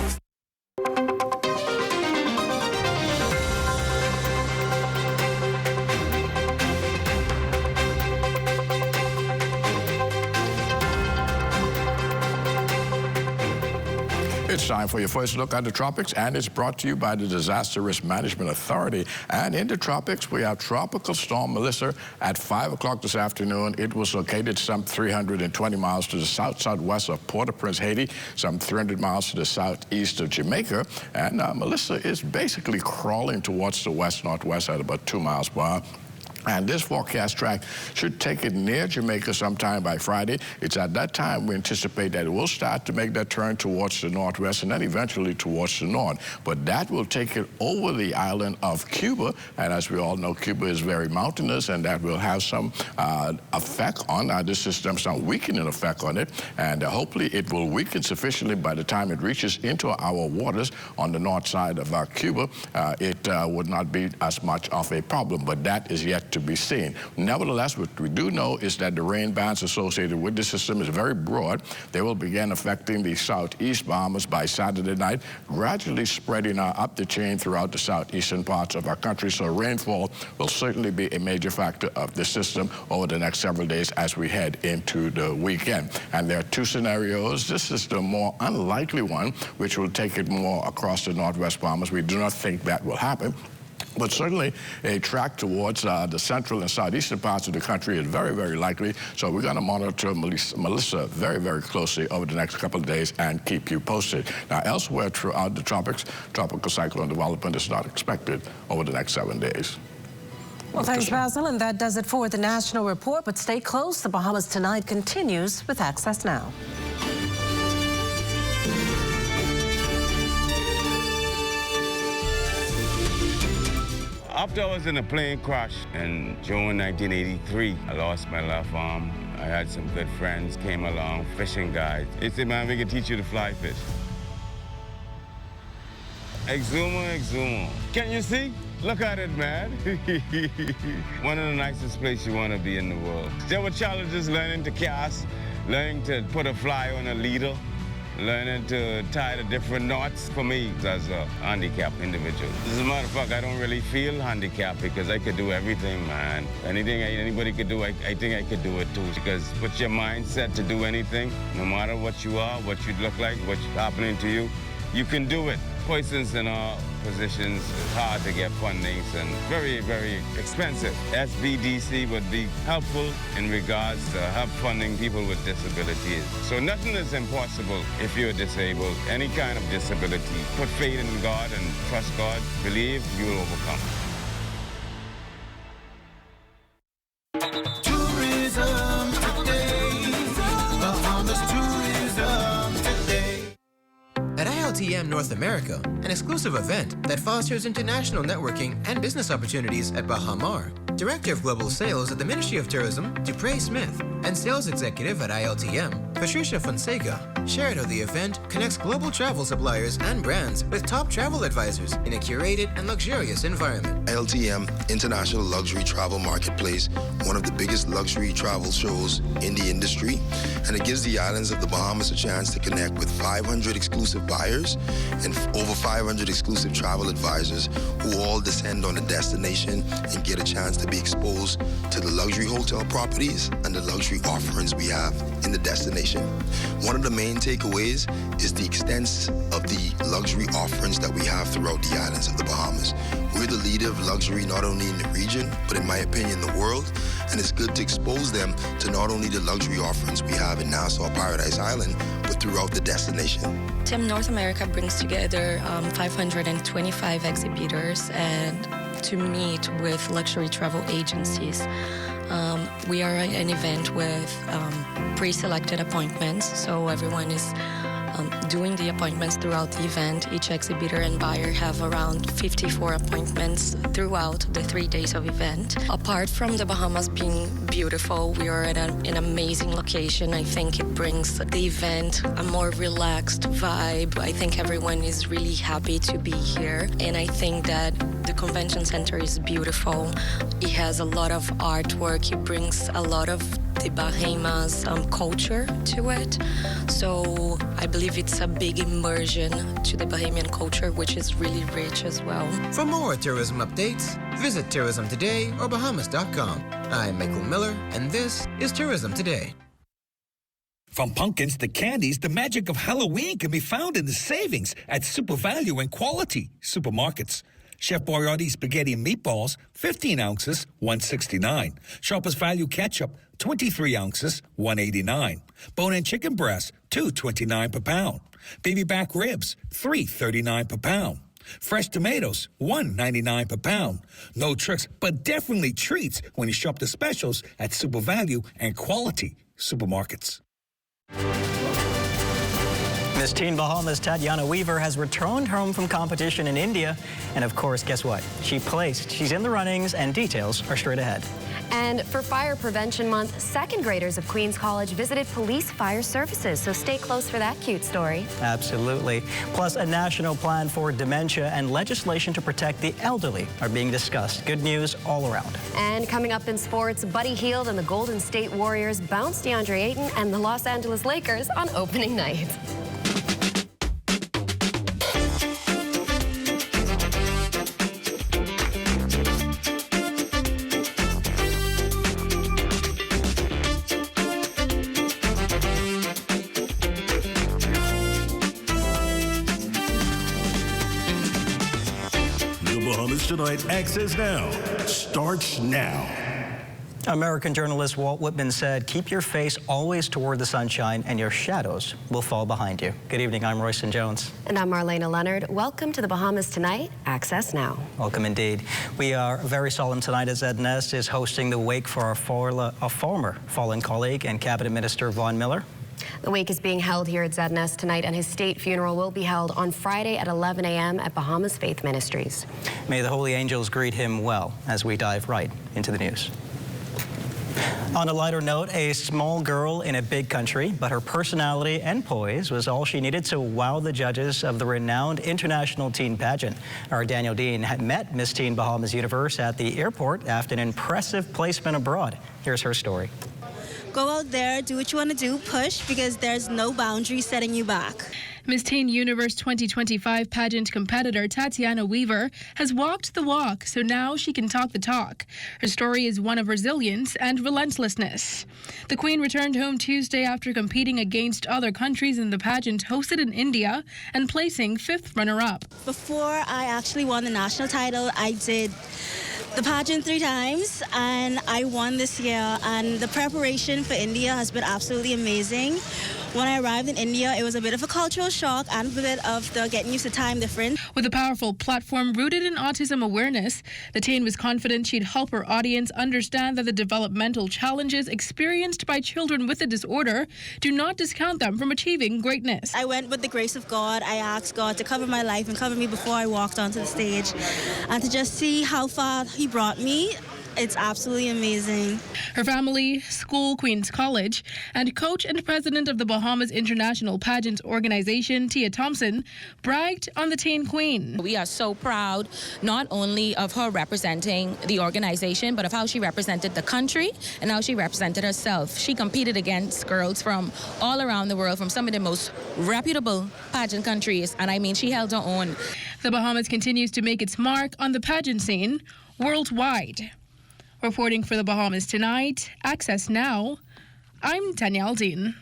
It's time for your first look at the tropics, and it's brought to you by the Disaster Risk Management Authority. And in the tropics, we have Tropical Storm Melissa at 5 o'clock this afternoon. It was located some 320 miles to the south-southwest of Port-au-Prince, Haiti, some 300 miles to the southeast of Jamaica. And Melissa is basically crawling towards the west-northwest at about 2 miles per hour. And this forecast track should take it near Jamaica sometime by Friday. It's at that time we anticipate that it will start to make that turn towards the northwest and then eventually towards the north. But that will take it over the island of Cuba. And as we all know, Cuba is very mountainous, and that will have some effect on the system, some weakening effect on it. And hopefully it will weaken sufficiently by the time it reaches into our waters on the north side of Cuba. It would not be as much of a problem, but that is yet to be seen. Nevertheless, what we do know is that the rain bands associated with the system is very broad. They will begin affecting the southeast Bahamas by Saturday night, gradually spreading up the chain throughout the southeastern parts of our country. So rainfall will certainly be a major factor of the system over the next several days as we head into the weekend. And there are two scenarios. This is the more unlikely one, which will take it more across the northwest Bahamas. We do not think that will happen. But certainly a track towards the central and southeastern parts of the country is very, very likely. So we're going to monitor Melissa very, very closely over the next couple of days and keep you posted. Now, elsewhere throughout the tropics, tropical cyclone development is not expected over the next 7 days. Well, thanks, Basil. And that does it for the National Report. But stay close. The Bahamas Tonight continues with Access Now. After I was in a plane crash in June 1983, I lost my left arm. I had some good friends, came along, fishing guides. They said, man, we can teach you to fly fish. Exumo, exumo. Can you see? Look at it, man. One of the nicest places you want to be in the world. There were challenges learning to cast, learning to put a fly on a leader, learning to tie the different knots for me as a handicapped individual. As a matter of fact, I don't really feel handicapped because I could do everything, man. Anything anybody could do, I think I could do it too. Because put your mindset to do anything, no matter what you are, what you look like, what's happening to you, you can do it. Persons in our positions, it's hard to get fundings and very, very expensive. SBDC would be helpful in regards to help funding people with disabilities. So nothing is impossible if you're disabled, any kind of disability. Put faith in God and trust God. Believe you will overcome. Tourism today. Bahamas tourism today. At ILTM North America, an exclusive event that fosters international networking and business opportunities at Bahamar, Director of Global Sales at the Ministry of Tourism, Dupre Smith, and Sales Executive at ILTM, Patricia Fonseca, shared how the event connects global travel suppliers and brands with top travel advisors in a curated and luxurious environment. ILTM International Luxury Travel Marketplace, one of the biggest luxury travel shows in the industry, and it gives the islands of the Bahamas a chance to connect with 500 exclusive buyers and over 500 exclusive travel advisors who all descend on the destination and get a chance to be exposed to the luxury hotel properties and the luxury offerings we have in the destination. One of the main takeaways is the extent of the luxury offerings that we have throughout the islands of the Bahamas. We're the leader of luxury not only in the region, but in my opinion, the world, and it's good to expose them to not only the luxury offerings we have in Nassau Paradise Island, but throughout the destination. TIM North America brings together 525 exhibitors and to meet with luxury travel agencies. We are an event with pre-selected appointments, so everyone is doing the appointments throughout the event. Each exhibitor and buyer have around 54 appointments throughout the 3 days of event. Apart from the Bahamas being beautiful, we are at an amazing location. I think it brings the event a more relaxed vibe. I think everyone is really happy to be here, and I think that the convention center is beautiful. It has a lot of artwork. It brings a lot of the Bahamas culture to it. So I believe it's a big immersion to the Bahamian culture, which is really rich as well. For more tourism updates, visit Tourism Today or Bahamas.com. I'm Michael Miller, and this is Tourism Today. From pumpkins to candies, the magic of Halloween can be found in the savings at Super Value and Quality supermarkets. Chef Boyardee spaghetti and meatballs, 15 ounces, $1.69. Sharper's Value ketchup, 23 ounces, $1.89. Bone-in chicken breast, $2.29 per pound. Baby back ribs, $3.39 per pound. Fresh tomatoes, $1.99 per pound. No tricks, but definitely treats when you shop the specials at Super Value and Quality supermarkets. Miss Teen Bahamas Tatiana Weaver has returned home from competition in India. And of course, guess what? She placed. She's in the runnings, and details are straight ahead. And for Fire Prevention Month, second graders of Queens College visited police fire services. So stay close for that cute story. Absolutely. Plus, a national plan for dementia and legislation to protect the elderly are being discussed. Good news all around. And coming up in sports, Buddy Hield and the Golden State Warriors bounced DeAndre Ayton and the Los Angeles Lakers on opening night. Tonight, Access Now starts now. American journalist Walt Whitman said, keep your face always toward the sunshine and your shadows will fall behind you. Good evening, I'm Royston Jones. And I'm Marlena Leonard. Welcome to the Bahamas Tonight, Access Now. Welcome indeed. We are very solemn tonight as ZNS is hosting the wake for our former fallen colleague and Cabinet Minister Vaughn Miller. The wake is being held here at ZNS tonight, and his state funeral will be held on Friday at 11 a.m. at Bahamas Faith Ministries. May the holy angels greet him well as we dive right into the news. On a lighter note, a small girl in a big country, but her personality and poise was all she needed to wow the judges of the renowned international teen pageant. Our Daniel Dean had met Miss Teen Bahamas Universe at the airport after an impressive placement abroad. Here's her story. go out there, do what you want to do, push, because there's no boundary setting you back. Miss Teen Universe 2025 pageant competitor Tatiana Weaver has walked the walk, so now she can talk the talk. Her story is one of resilience and relentlessness. The Queen returned home Tuesday after competing against other countries in the pageant hosted in India and placing 5th runner-up. Before I actually won the national title, I did the pageant 3 times, and I won this year, and the preparation for India has been absolutely amazing. When I arrived in India, it was a bit of a cultural shock and a bit of the getting used to time difference. With a powerful platform rooted in autism awareness, the teen was confident she'd help her audience understand that the developmental challenges experienced by children with the disorder do not discount them from achieving greatness. I went with the grace of God. I asked God to cover my life and cover me before I walked onto the stage, and to just see how far He brought me. It's absolutely amazing. Her family, school, Queen's College, and coach and president of the Bahamas International Pageant Organization, Tia Thompson, bragged on the teen queen. We are so proud not only of her representing the organization, but of how she represented the country and how she represented herself. She competed against girls from all around the world, from some of the most reputable pageant countries, and I mean, she held her own. The Bahamas continues to make its mark on the pageant scene worldwide. Reporting for the Bahamas Tonight, Access Now, I'm Danielle Dean.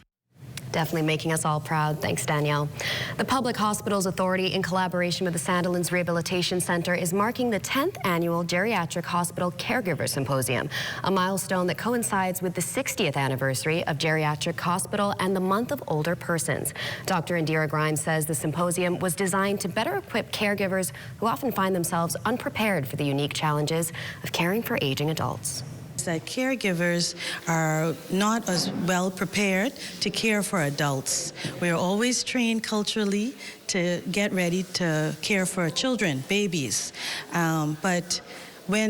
Definitely making us all proud. Thanks, Danielle. The Public Hospitals Authority, in collaboration with the Sandilands Rehabilitation Center, is marking the 10th annual Geriatric Hospital Caregiver Symposium, a milestone that coincides with the 60th anniversary of Geriatric Hospital and the Month of Older Persons. Dr. Indira Grimes says the symposium was designed to better equip caregivers who often find themselves unprepared for the unique challenges of caring for aging adults. That caregivers are not as well prepared to care for adults. We are always trained culturally to get ready to care for children, babies, but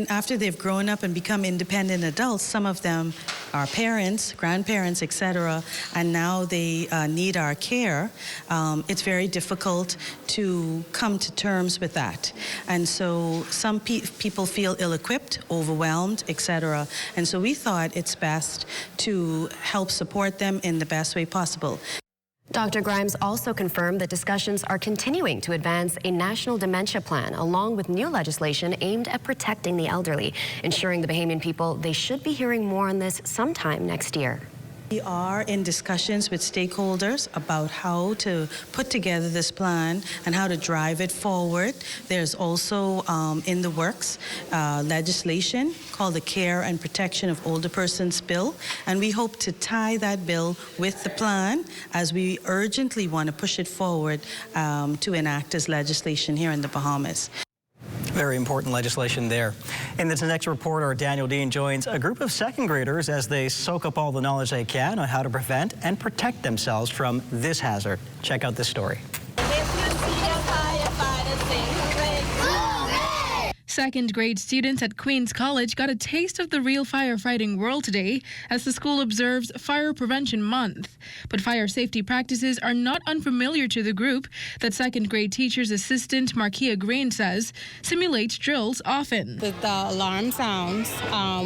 after they've grown up and become independent adults, some of them are parents, grandparents, etc., and now they need our care. It's very difficult to come to terms with that. And so some people feel ill-equipped, overwhelmed, etc. And so we thought it's best to help support them in the best way possible. Dr. Grimes also confirmed that discussions are continuing to advance a national dementia plan, along with new legislation aimed at protecting the elderly, ensuring the Bahamian people they should be hearing more on this sometime next year. We are in discussions with stakeholders about how to put together this plan and how to drive it forward. There's also in the works legislation called the Care and Protection of Older Persons Bill, and we hope to tie that bill with the plan as we urgently want to push it forward to enact as legislation here in the Bahamas. Very important legislation there. In this next report, our Daniel Dean joins a group of second graders as they soak up all the knowledge they can on how to prevent and protect themselves from this hazard. Check out this story. Second grade students at Queen's College got a taste of the real firefighting world today as the school observes Fire Prevention Month. But fire safety practices are not unfamiliar to the group that second grade teacher's assistant Markia Grain says simulates drills often. With the alarm sounds,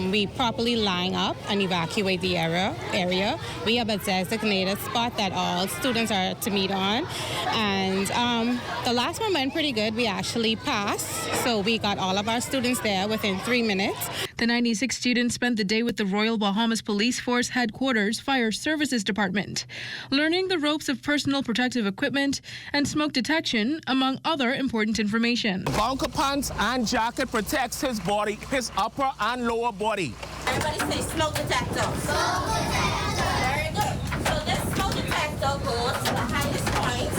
we properly line up and evacuate the area. We have a designated spot that all students are to meet on. And the last one went pretty good. We actually passed, so we got all of our students there within 3 minutes. The 96 students spent the day with the Royal Bahamas Police Force Headquarters Fire Services Department, learning the ropes of personal protective equipment and smoke detection, among other important information. Bunker pants and jacket protects his body, his upper and lower body. Everybody say smoke detector. Smoke detector. Very good. So this smoke detector goes to the highest point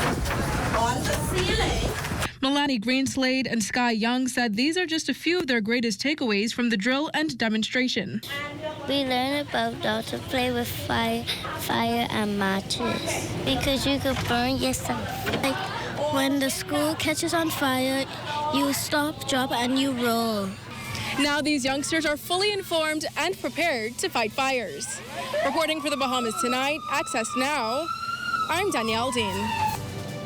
on the ceiling. Melanie Greenslade and Sky Young said these are just a few of their greatest takeaways from the drill and demonstration. We learn about how to play with fire and matches because you could burn yourself. Like when the school catches on fire, you stop, drop, and you roll. Now these youngsters are fully informed and prepared to fight fires. Reporting for the Bahamas Tonight, Access Now, I'm Danielle Dean.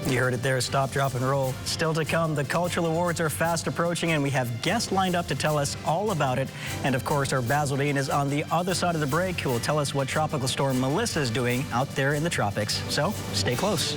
You heard it there, stop, drop, and roll. Still to come, the Cultural Awards are fast approaching, and we have guests lined up to tell us all about it. And of course, our Basil Dean is on the other side of the break, who will tell us what Tropical Storm Melissa is doing out there in the tropics. So stay close.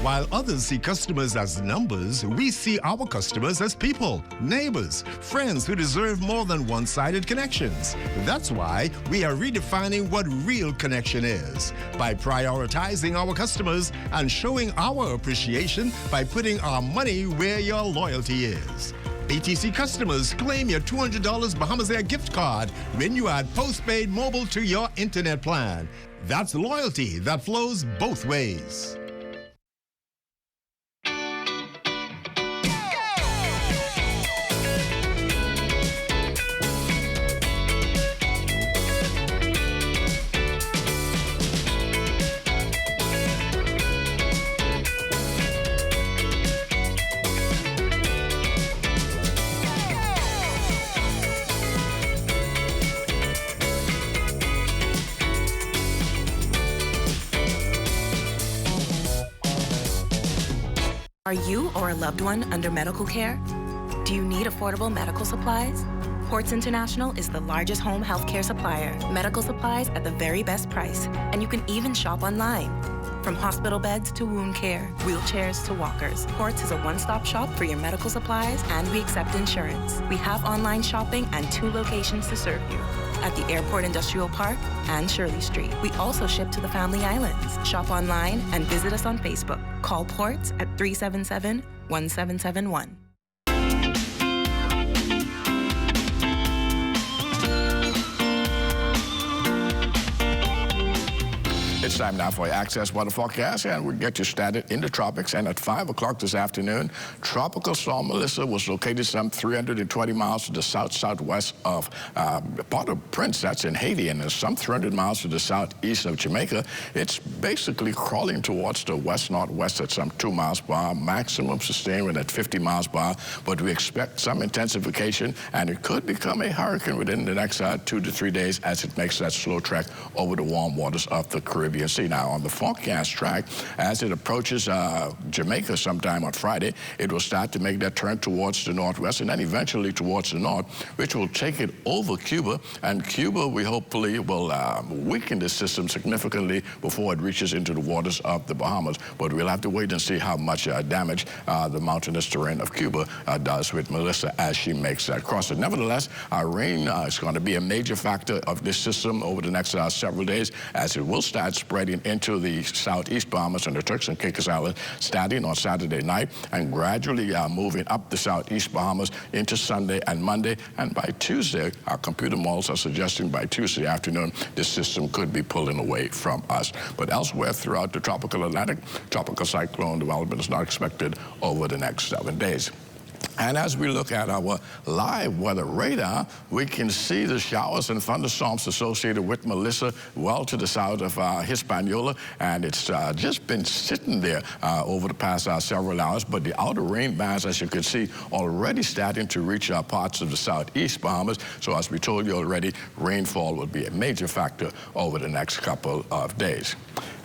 While others see customers as numbers, we see our customers as people, neighbors, friends who deserve more than one-sided connections. That's why we are redefining what real connection is by prioritizing our customers and showing our appreciation by putting our money where your loyalty is. BTC customers, claim your $200 Bahamas Air gift card when you add postpaid mobile to your internet plan. That's loyalty that flows both ways. Are you or a loved one under medical care? Do you need affordable medical supplies? Ports International is the largest home healthcare supplier. Medical supplies at the very best price, and you can even shop online. From hospital beds to wound care, wheelchairs to walkers, Ports is a one-stop shop for your medical supplies, and we accept insurance. We have online shopping and 2 locations to serve you, at the Airport Industrial Park and Shirley Street. We also ship to the Family Islands. Shop online and visit us on Facebook. Call Ports at 377-1771. It's time now for your Access Weather Forecast, and we'll get you started in the tropics. And at 5 o'clock this afternoon, Tropical Storm Melissa was located some 320 miles to the south-southwest of Port-au-Prince, that's in Haiti, and some 300 miles to the southeast of Jamaica. It's basically crawling towards the west-northwest at some 2 miles per hour, maximum sustainment at 50 miles per hour, but we expect some intensification, and it could become a hurricane within the next 2 to 3 days as it makes that slow trek over the warm waters of the Caribbean Sea. Now, on the forecast track, as it approaches Jamaica sometime on Friday, it will start to make that turn towards the northwest and then eventually towards the north, which will take it over Cuba. And Cuba, we hopefully will weaken the system significantly before it reaches into the waters of the Bahamas. But we'll have to wait and see how much damage the mountainous terrain of Cuba does with Melissa as she makes that crossing. Nevertheless, rain is going to be a major factor of this system over the next several days, as it will start spreading into the southeast Bahamas and the Turks and Caicos Islands starting on Saturday night and gradually moving up the southeast Bahamas into Sunday and Monday. And by Tuesday, our computer models are suggesting by Tuesday afternoon, this system could be pulling away from us. But elsewhere throughout the tropical Atlantic, tropical cyclone development is not expected over the next 7 days. And as we look at our live weather radar, we can see the showers and thunderstorms associated with Melissa well to the south of Hispaniola, and it's just been sitting there over the past several hours. But the outer rain bands, as you can see, already starting to reach parts of the southeast Bahamas. So as we told you already, rainfall will be a major factor over the next couple of days.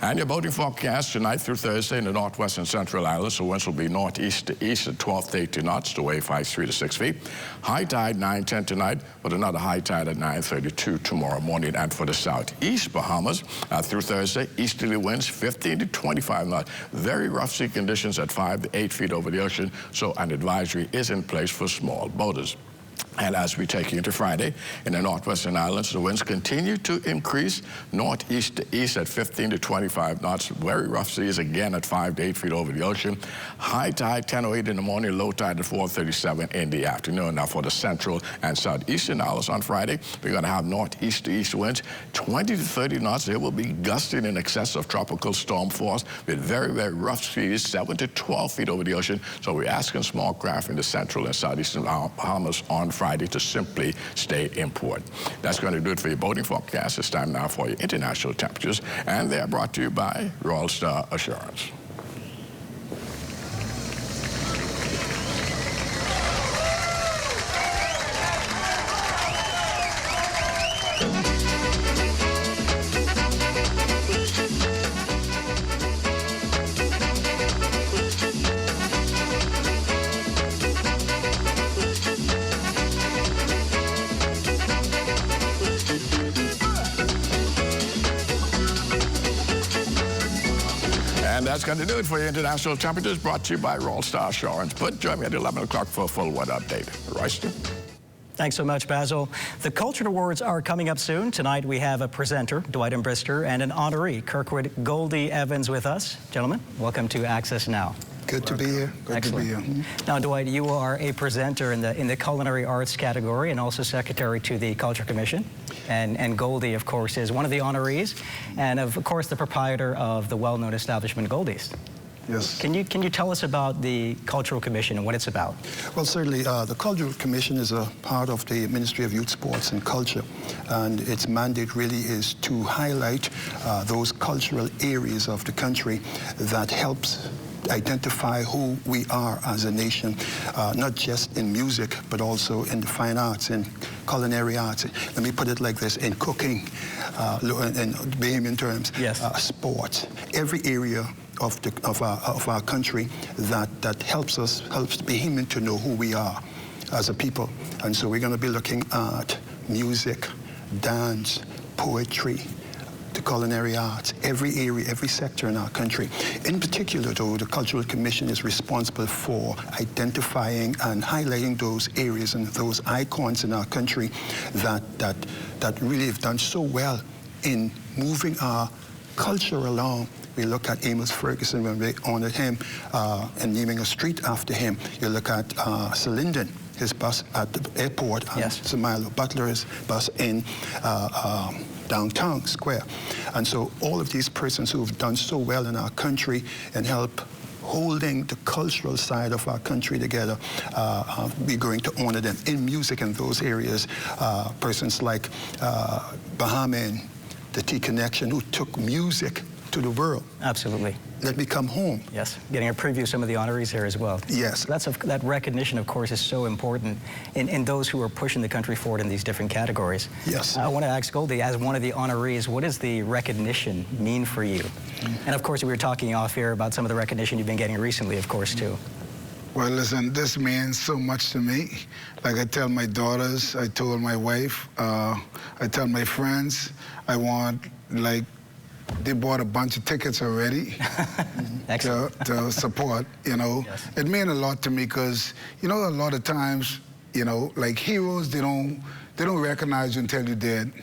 And your boating forecast tonight through Thursday in the northwest and central islands. The winds will be northeast to east at 12 to 18 knots. The wave height 3 to 6 feet. High tide 9:10 tonight, but another high tide at 9:32 tomorrow morning. And for the southeast Bahamas through Thursday, easterly winds 15 to 25 knots. Very rough sea conditions at 5 to 8 feet over the ocean. So an advisory is in place for small boaters. And as we take you into Friday, in the northwestern islands, the winds continue to increase northeast to east at 15 to 25 knots. Very rough seas again at 5 to 8 feet over the ocean. High tide 10:08 in the morning, low tide at 4:37 in the afternoon. Now for the central and southeastern islands on Friday, we're going to have northeast to east winds 20 to 30 knots. They will be gusting in excess of tropical storm force with very, very rough seas, 7 to 12 feet over the ocean. So we're asking small craft in the central and southeastern Bahamas on Friday to simply stay in port. That's going to do it for your boating forecast. It's time now for your international temperatures, and they are brought to you by Royal Star Assurance. That's going to do it for your international temperatures, brought to you by Roll Star Assurance. But join me at 11 o'clock for a full weather update. Royston? Thanks so much, Basil. The Culture Awards are coming up soon. Tonight we have a presenter, Dwight Brister, and an honoree, Kirkwood Goldie Evans, with us. Gentlemen, welcome to Access Now. Good to be here. Good to be here. Now, Dwight, you are a presenter in the culinary arts category and also secretary to the Culture Commission. And Goldie, of course, is one of the honorees and, of course, the proprietor of the well-known establishment Goldie's. Yes. Can you tell us about the Cultural Commission and what it's about? Well, certainly, the Cultural Commission is a part of the Ministry of Youth, Sports and Culture, and its mandate really is to highlight those cultural areas of the country that helps identify who we are as a nation, not just in music, but also in the fine arts, in culinary arts. Let me put it like this: in cooking, in Bahamian terms, yes. Sports, every area of our country that helps Bahamian to know who we are as a people. And so we're going to be looking at music, dance, poetry, the culinary arts, every area, every sector in our country. In particular, though, the Cultural Commission is responsible for identifying and highlighting those areas and those icons in our country that really have done so well in moving our culture along. We look at Amos Ferguson when we honored him and naming a street after him. You look at Sir Lyndon, his bus at the airport, and Sir Milo Butler's bus in downtown square. And so all of these persons who have done so well in our country and help holding the cultural side of our country together, we're going to honor them in music in those areas. Persons like Bahamian, the T Connection, who took music to the world. Absolutely. Let me come home. Yes, getting a preview of some of the honorees here as well. Yes. That recognition, of course, is so important in those who are pushing the country forward in these different categories. Yes. I want to ask Goldie, as one of the honorees, what does the recognition mean for you? And of course, we were talking off here about some of the recognition you've been getting recently, of course, too. Well, listen, this means so much to me. Like I tell my daughters, I told my wife, I tell my friends, I want, like, they bought a bunch of tickets already to support, you know. Yes. It meant a lot to me because, you know, a lot of times, you know, like heroes, they don't recognize you until you're dead.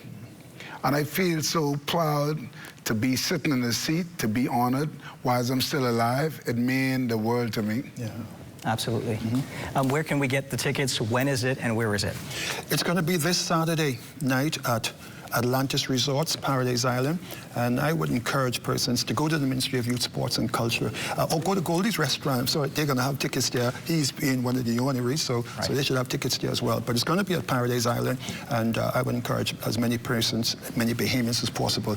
And I feel so proud to be sitting in the seat, to be honored while I'm still alive. It meant the world to me. Yeah. Absolutely. Where can we get the tickets? When is it and where is it? It's going to be this Saturday night at Atlantis Resorts, Paradise Island, and I would encourage persons to go to the Ministry of Youth, Sports and Culture, or go to Goldie's restaurant. So they're going to have tickets there. He's being one of the honorees, so they should have tickets there as well. But it's going to be at Paradise Island, and I would encourage as many persons, many Bahamians as possible,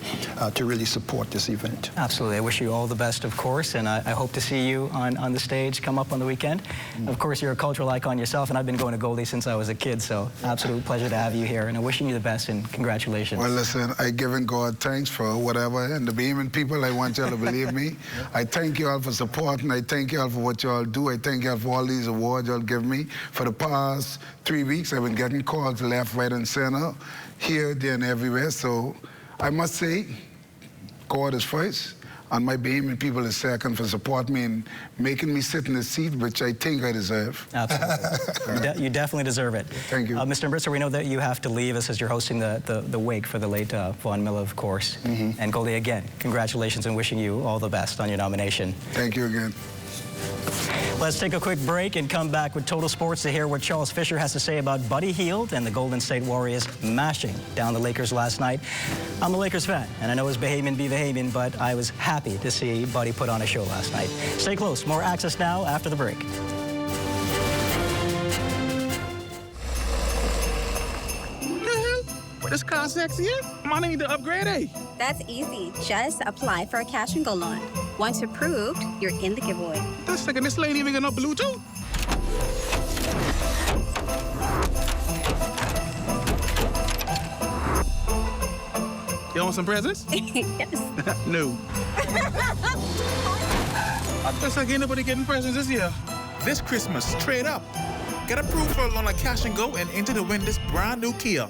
to really support this event. Absolutely. I wish you all the best, of course, and I hope to see you on the stage come up on the weekend. Of course, you're a cultural icon yourself, and I've been going to Goldie since I was a kid, so absolute pleasure to have you here, and I'm wishing you the best, and congratulations. Well, listen, I giving God thanks for whatever, and the Bahamian people, I want y'all to believe me. I thank you all for supporting. I thank you all for what y'all do. I thank you all for all these awards y'all give me. For the past 3 weeks, I've been getting calls left, right, and center, here, there, and everywhere. So I must say, God is first, and my Bahamian people is second for supporting me and making me sit in the seat, which I think I deserve. Absolutely. You definitely deserve it. Thank you. Mr. Brister, we know that you have to leave us as you're hosting the wake for the late Vaughn Miller, of course. And Goldie, again, congratulations and wishing you all the best on your nomination. Thank you again. Let's take a quick break and come back with Total Sports to hear what Charles Fisher has to say about Buddy Hield and the Golden State Warriors mashing down the Lakers last night. I'm a Lakers fan, and I know it's Bahamian be Bahamian, but I was happy to see Buddy put on a show last night. Stay close. More Access Now after the break. This car sexy, yeah? I need to upgrade, eh? That's easy. Just apply for a cash and go loan. Once approved, you're in the giveaway. This second, this lady even got no Bluetooth. You want some presents? Yes. No. I guess like ain't nobody getting presents this year. This Christmas, trade up. Get approved for a loan at Cash and Go and enter to win this brand new Kia.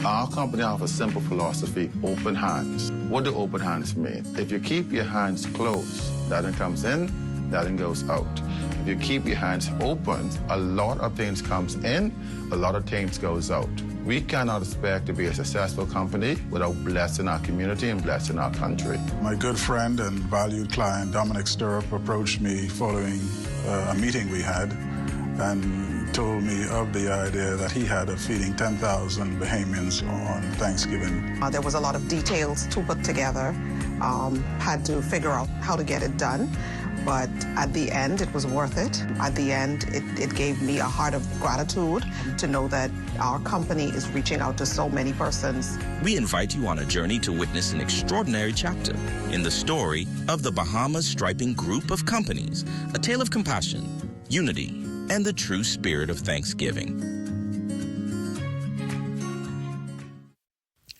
Our company has a simple philosophy, open hands. What do open hands mean? If you keep your hands closed, nothing comes in, nothing goes out. If you keep your hands open, a lot of things comes in, a lot of things goes out. We cannot expect to be a successful company without blessing our community and blessing our country. My good friend and valued client, Dominic Stirrup, approached me following a meeting we had and told me of the idea that he had of feeding 10,000 Bahamians on Thanksgiving. There was a lot of details to put together, had to figure out how to get it done. But at the end, it was worth it. At the end, it gave me a heart of gratitude to know that our company is reaching out to so many persons. We invite you on a journey to witness an extraordinary chapter in the story of the Bahamas Striping Group of Companies, a tale of compassion, unity, and the true spirit of Thanksgiving.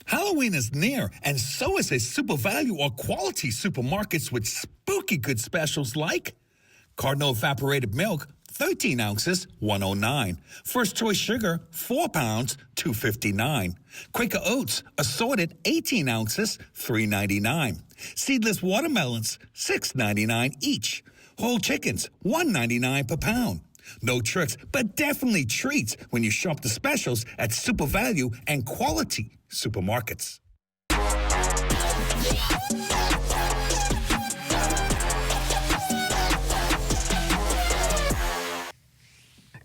Halloween is near, and so is a super value or quality supermarkets with spooky good specials like Cardinal Evaporated Milk, 13 ounces, $1.09. First Choice Sugar, 4 pounds, $2.59. Quaker Oats, assorted 18 ounces, $3.99. Seedless watermelons, $6.99 each. Whole chickens, $1.99 per pound. No tricks, but definitely treats when you shop the specials at Super Value and Quality Supermarkets.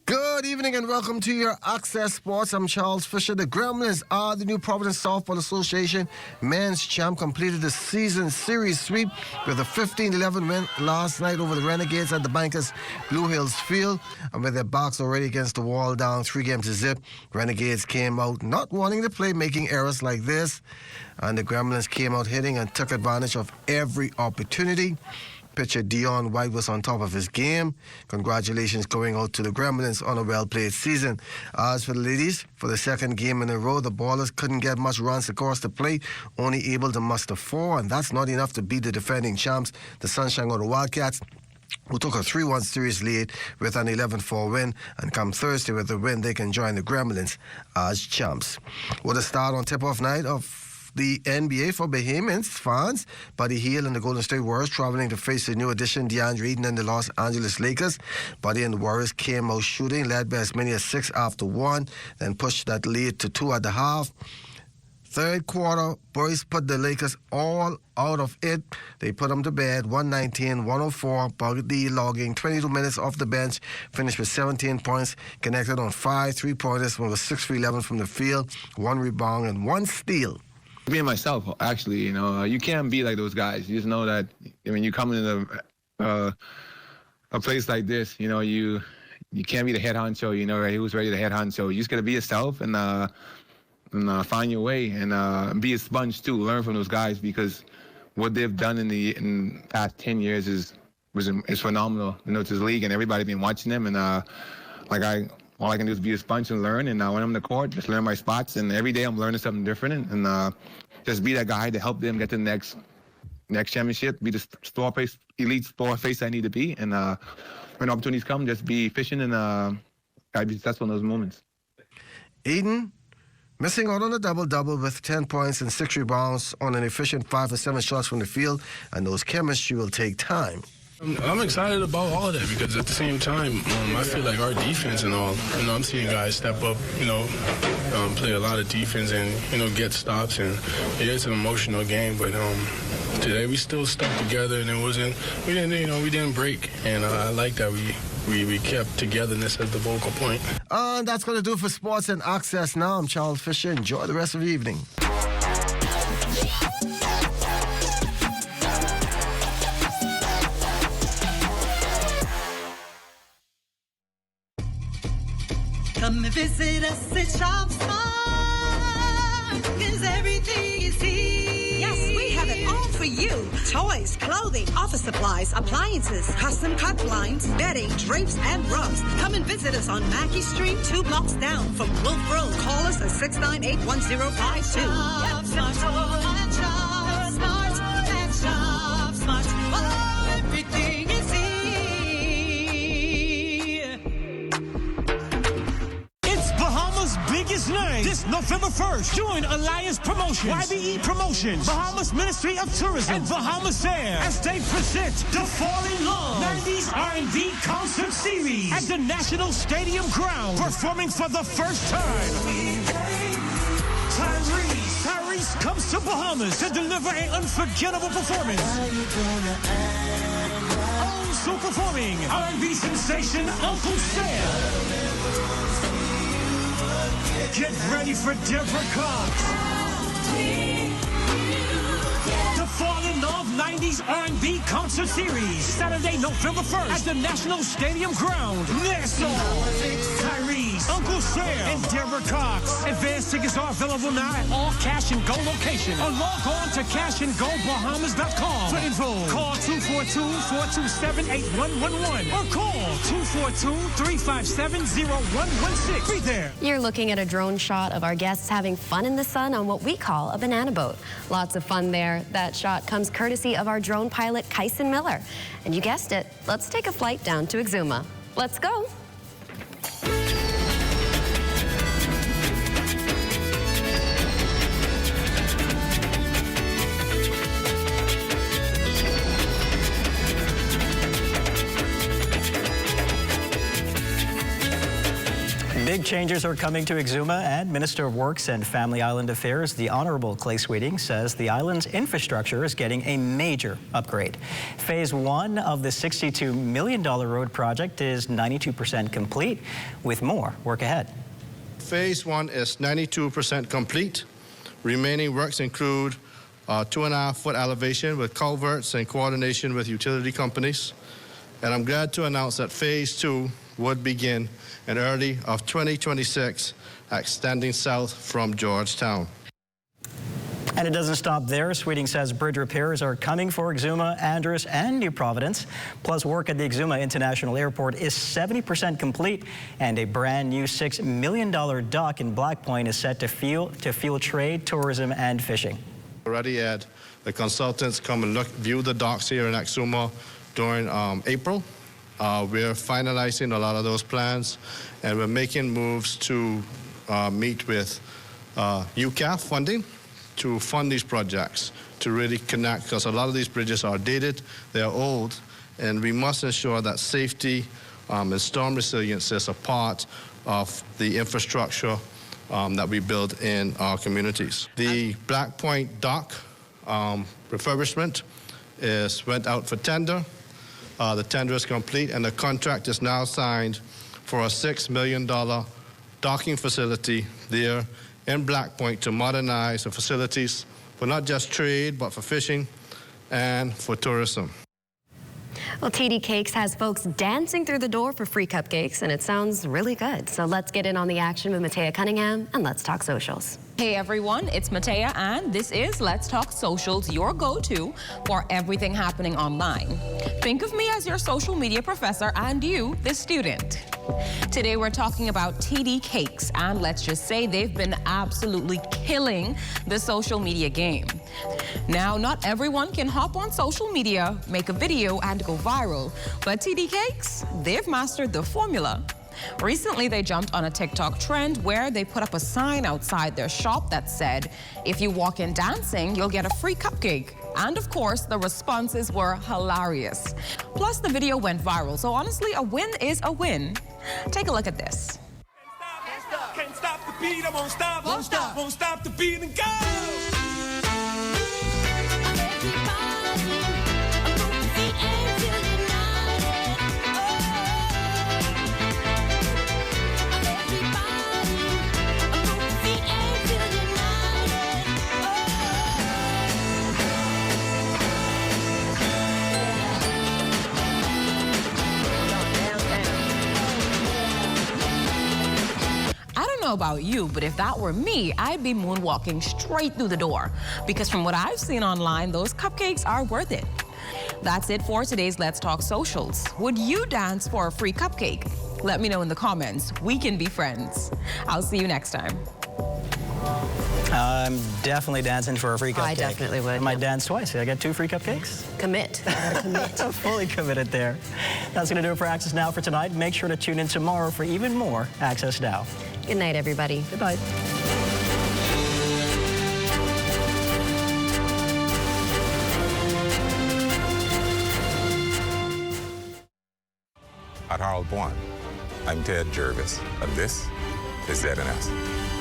Good evening and welcome to your Access Sports. I'm Charles Fisher. The Gremlins are the new Providence Softball Association men's champ. Completed the season series sweep with a 15-11 win last night over the Renegades at the Bankers Blue Hills Field. And with their backs already against the wall, down 3-0. Renegades came out not wanting to play, making errors like this. And the Gremlins came out hitting and took advantage of every opportunity. Pitcher Dion White was on top of his game. Congratulations going out to the Gremlins on a well-played season. As for the ladies, for the second game in a row, the Ballers couldn't get much runs across the plate, only able to muster 4, and that's not enough to beat the defending champs, the Sunshine or the Wildcats, who took a 3-1 series lead with an 11-4 win, and come Thursday with the win, they can join the Gremlins as champs. With a start on tip-off night of the NBA for Bahamians fans, Buddy Hield and the Golden State Warriors traveling to face the new addition, DeAndre Ayton and the Los Angeles Lakers. Buddy and the Warriors came out shooting, led by as many as 6 after 1, then pushed that lead to 2 at the half. Third quarter, boys put the Lakers all out of it. They put them to bed, 119-104. Buddy logging 22 minutes off the bench, finished with 17 points, connected on 5 3-pointers, was 6 for 11 from the field, 1 rebound and 1 steal. Me and myself, actually, you can't be like those guys. You just know that, you come into a place like this, you can't be the head honcho, right? Who's ready to head honcho? You just got to be yourself and find your way and be a sponge, too. Learn from those guys because what they've done in the past 10 years is phenomenal. To this league, and everybody been watching them. And all I can do is be a sponge and learn. And when I'm in the court, just learn my spots. And every day I'm learning something different. And just be that guy to help them get to the next championship. Be the elite store face I need to be. And when opportunities come, just be efficient and gotta be successful in those moments. Eden missing out on a double-double with 10 points and 6 rebounds on an efficient 5 for 7 shots from the field. And those chemistry will take time. I'm excited about all of that because at the same time, I feel like our defense and all, I'm seeing guys step up, play a lot of defense and, get stops. And it's an emotional game, but today we still stuck together and we didn't break. And I like that we kept togetherness as the vocal point. And that's going to do it for Sports and Access now. I'm Charles Fisher. Enjoy the rest of the evening. Come and visit us at Shop Smart, 'cause everything is here. Yes, we have it all for you. Toys, clothing, office supplies, appliances, custom cut blinds, bedding, drapes, and rugs. Come and visit us on Mackey Street, 2 blocks down from Wolf Road. Call us at 698-1052. Smart. Oh, everything is here. It's Bahama's biggest night. Spring. This November 1st, join Alliance Promotions, YBE Promotions, Bahamas Ministry of Tourism, and Bahamas Air as they present the Fall in Love 90s R&B Concert Series at the National Stadium Ground, performing for the first time. Tyrese comes to Bahamas to deliver an unforgettable performance. Also performing, R&B sensation Uncle Sam. Get ready for Deborah Cox. The Fall in Love 90s R&B Concert Series, Saturday, November 1st at the National Stadium Ground, Nassau. Tyrese, Uncle Sam, and Deborah Cox. Advance tickets are available now at all Cash and Go locations. Or log on to cashandgobahamas.com. For info, call 242-427-8111 or call 242-357-0116. Be there. You're looking at a drone shot of our guests having fun in the sun on what we call a banana boat. Lots of fun there. That shot comes courtesy of our drone pilot, Kyson Miller. And you guessed it, let's take a flight down to Exuma. Let's go. Big changes are coming to Exuma, and Minister of Works and Family Island Affairs, the Honorable Clay Sweeting, says the island's infrastructure is getting a major upgrade. Phase 1 of the $62 million road project is 92% complete, with more work ahead. Phase 1 is 92% complete. Remaining works include 2.5-foot elevation with culverts and coordination with utility companies. And I'm glad to announce that Phase 2 would begin in early of 2026, extending south from Georgetown. And it doesn't stop there. Sweeting says bridge repairs are coming for Exuma, Andros, and New Providence. Plus, work at the Exuma International Airport is 70% complete, and a brand new $6 million dock in Black Point is set to fuel trade, tourism, and fishing. Already had the consultants come and view the docks here in Exuma during April. We're finalizing a lot of those plans, and we're making moves to meet with UCAF funding to fund these projects, to really connect, because a lot of these bridges are dated, they're old, and we must ensure that safety and storm resilience is a part of the infrastructure that we build in our communities. The Black Point dock refurbishment went out for tender. The tender is complete, and the contract is now signed for a $6 million docking facility there in Black Point to modernize the facilities for not just trade, but for fishing and for tourism. Well, TD Cakes has folks dancing through the door for free cupcakes, and it sounds really good. So let's get in on the action with Matea Cunningham, and let's talk socials. Hey everyone, it's Matea, and this is Let's Talk Socials, your go-to for everything happening online. Think of me as your social media professor and you, the student. Today we're talking about TD Cakes, and let's just say they've been absolutely killing the social media game. Now, not everyone can hop on social media, make a video, and go viral, but TD Cakes, they've mastered the formula. Recently, they jumped on a TikTok trend where they put up a sign outside their shop that said, if you walk in dancing, you'll get a free cupcake. And of course, the responses were hilarious. Plus, the video went viral, so honestly, a win is a win. Take a look at this. Can't stop the beat, I won't stop, won't stop, won't stop the beat and go! About you, but if that were me, I'd be moonwalking straight through the door, because from what I've seen online, those cupcakes are worth it. That's it for today's Let's Talk Socials. Would you dance for a free cupcake? Let me know in the comments. We can be friends. I'll see you next time. I'm definitely dancing for a free cupcake. I definitely would. I might dance twice. I get 2 free cupcakes. Commit. Commit. Fully committed there. That's going to do it for Access Now for tonight. Make sure to tune in tomorrow for even more Access Now. Good night, everybody. Good night. at Harold Bourne. I'm Ted Jervis, and this is ZNS.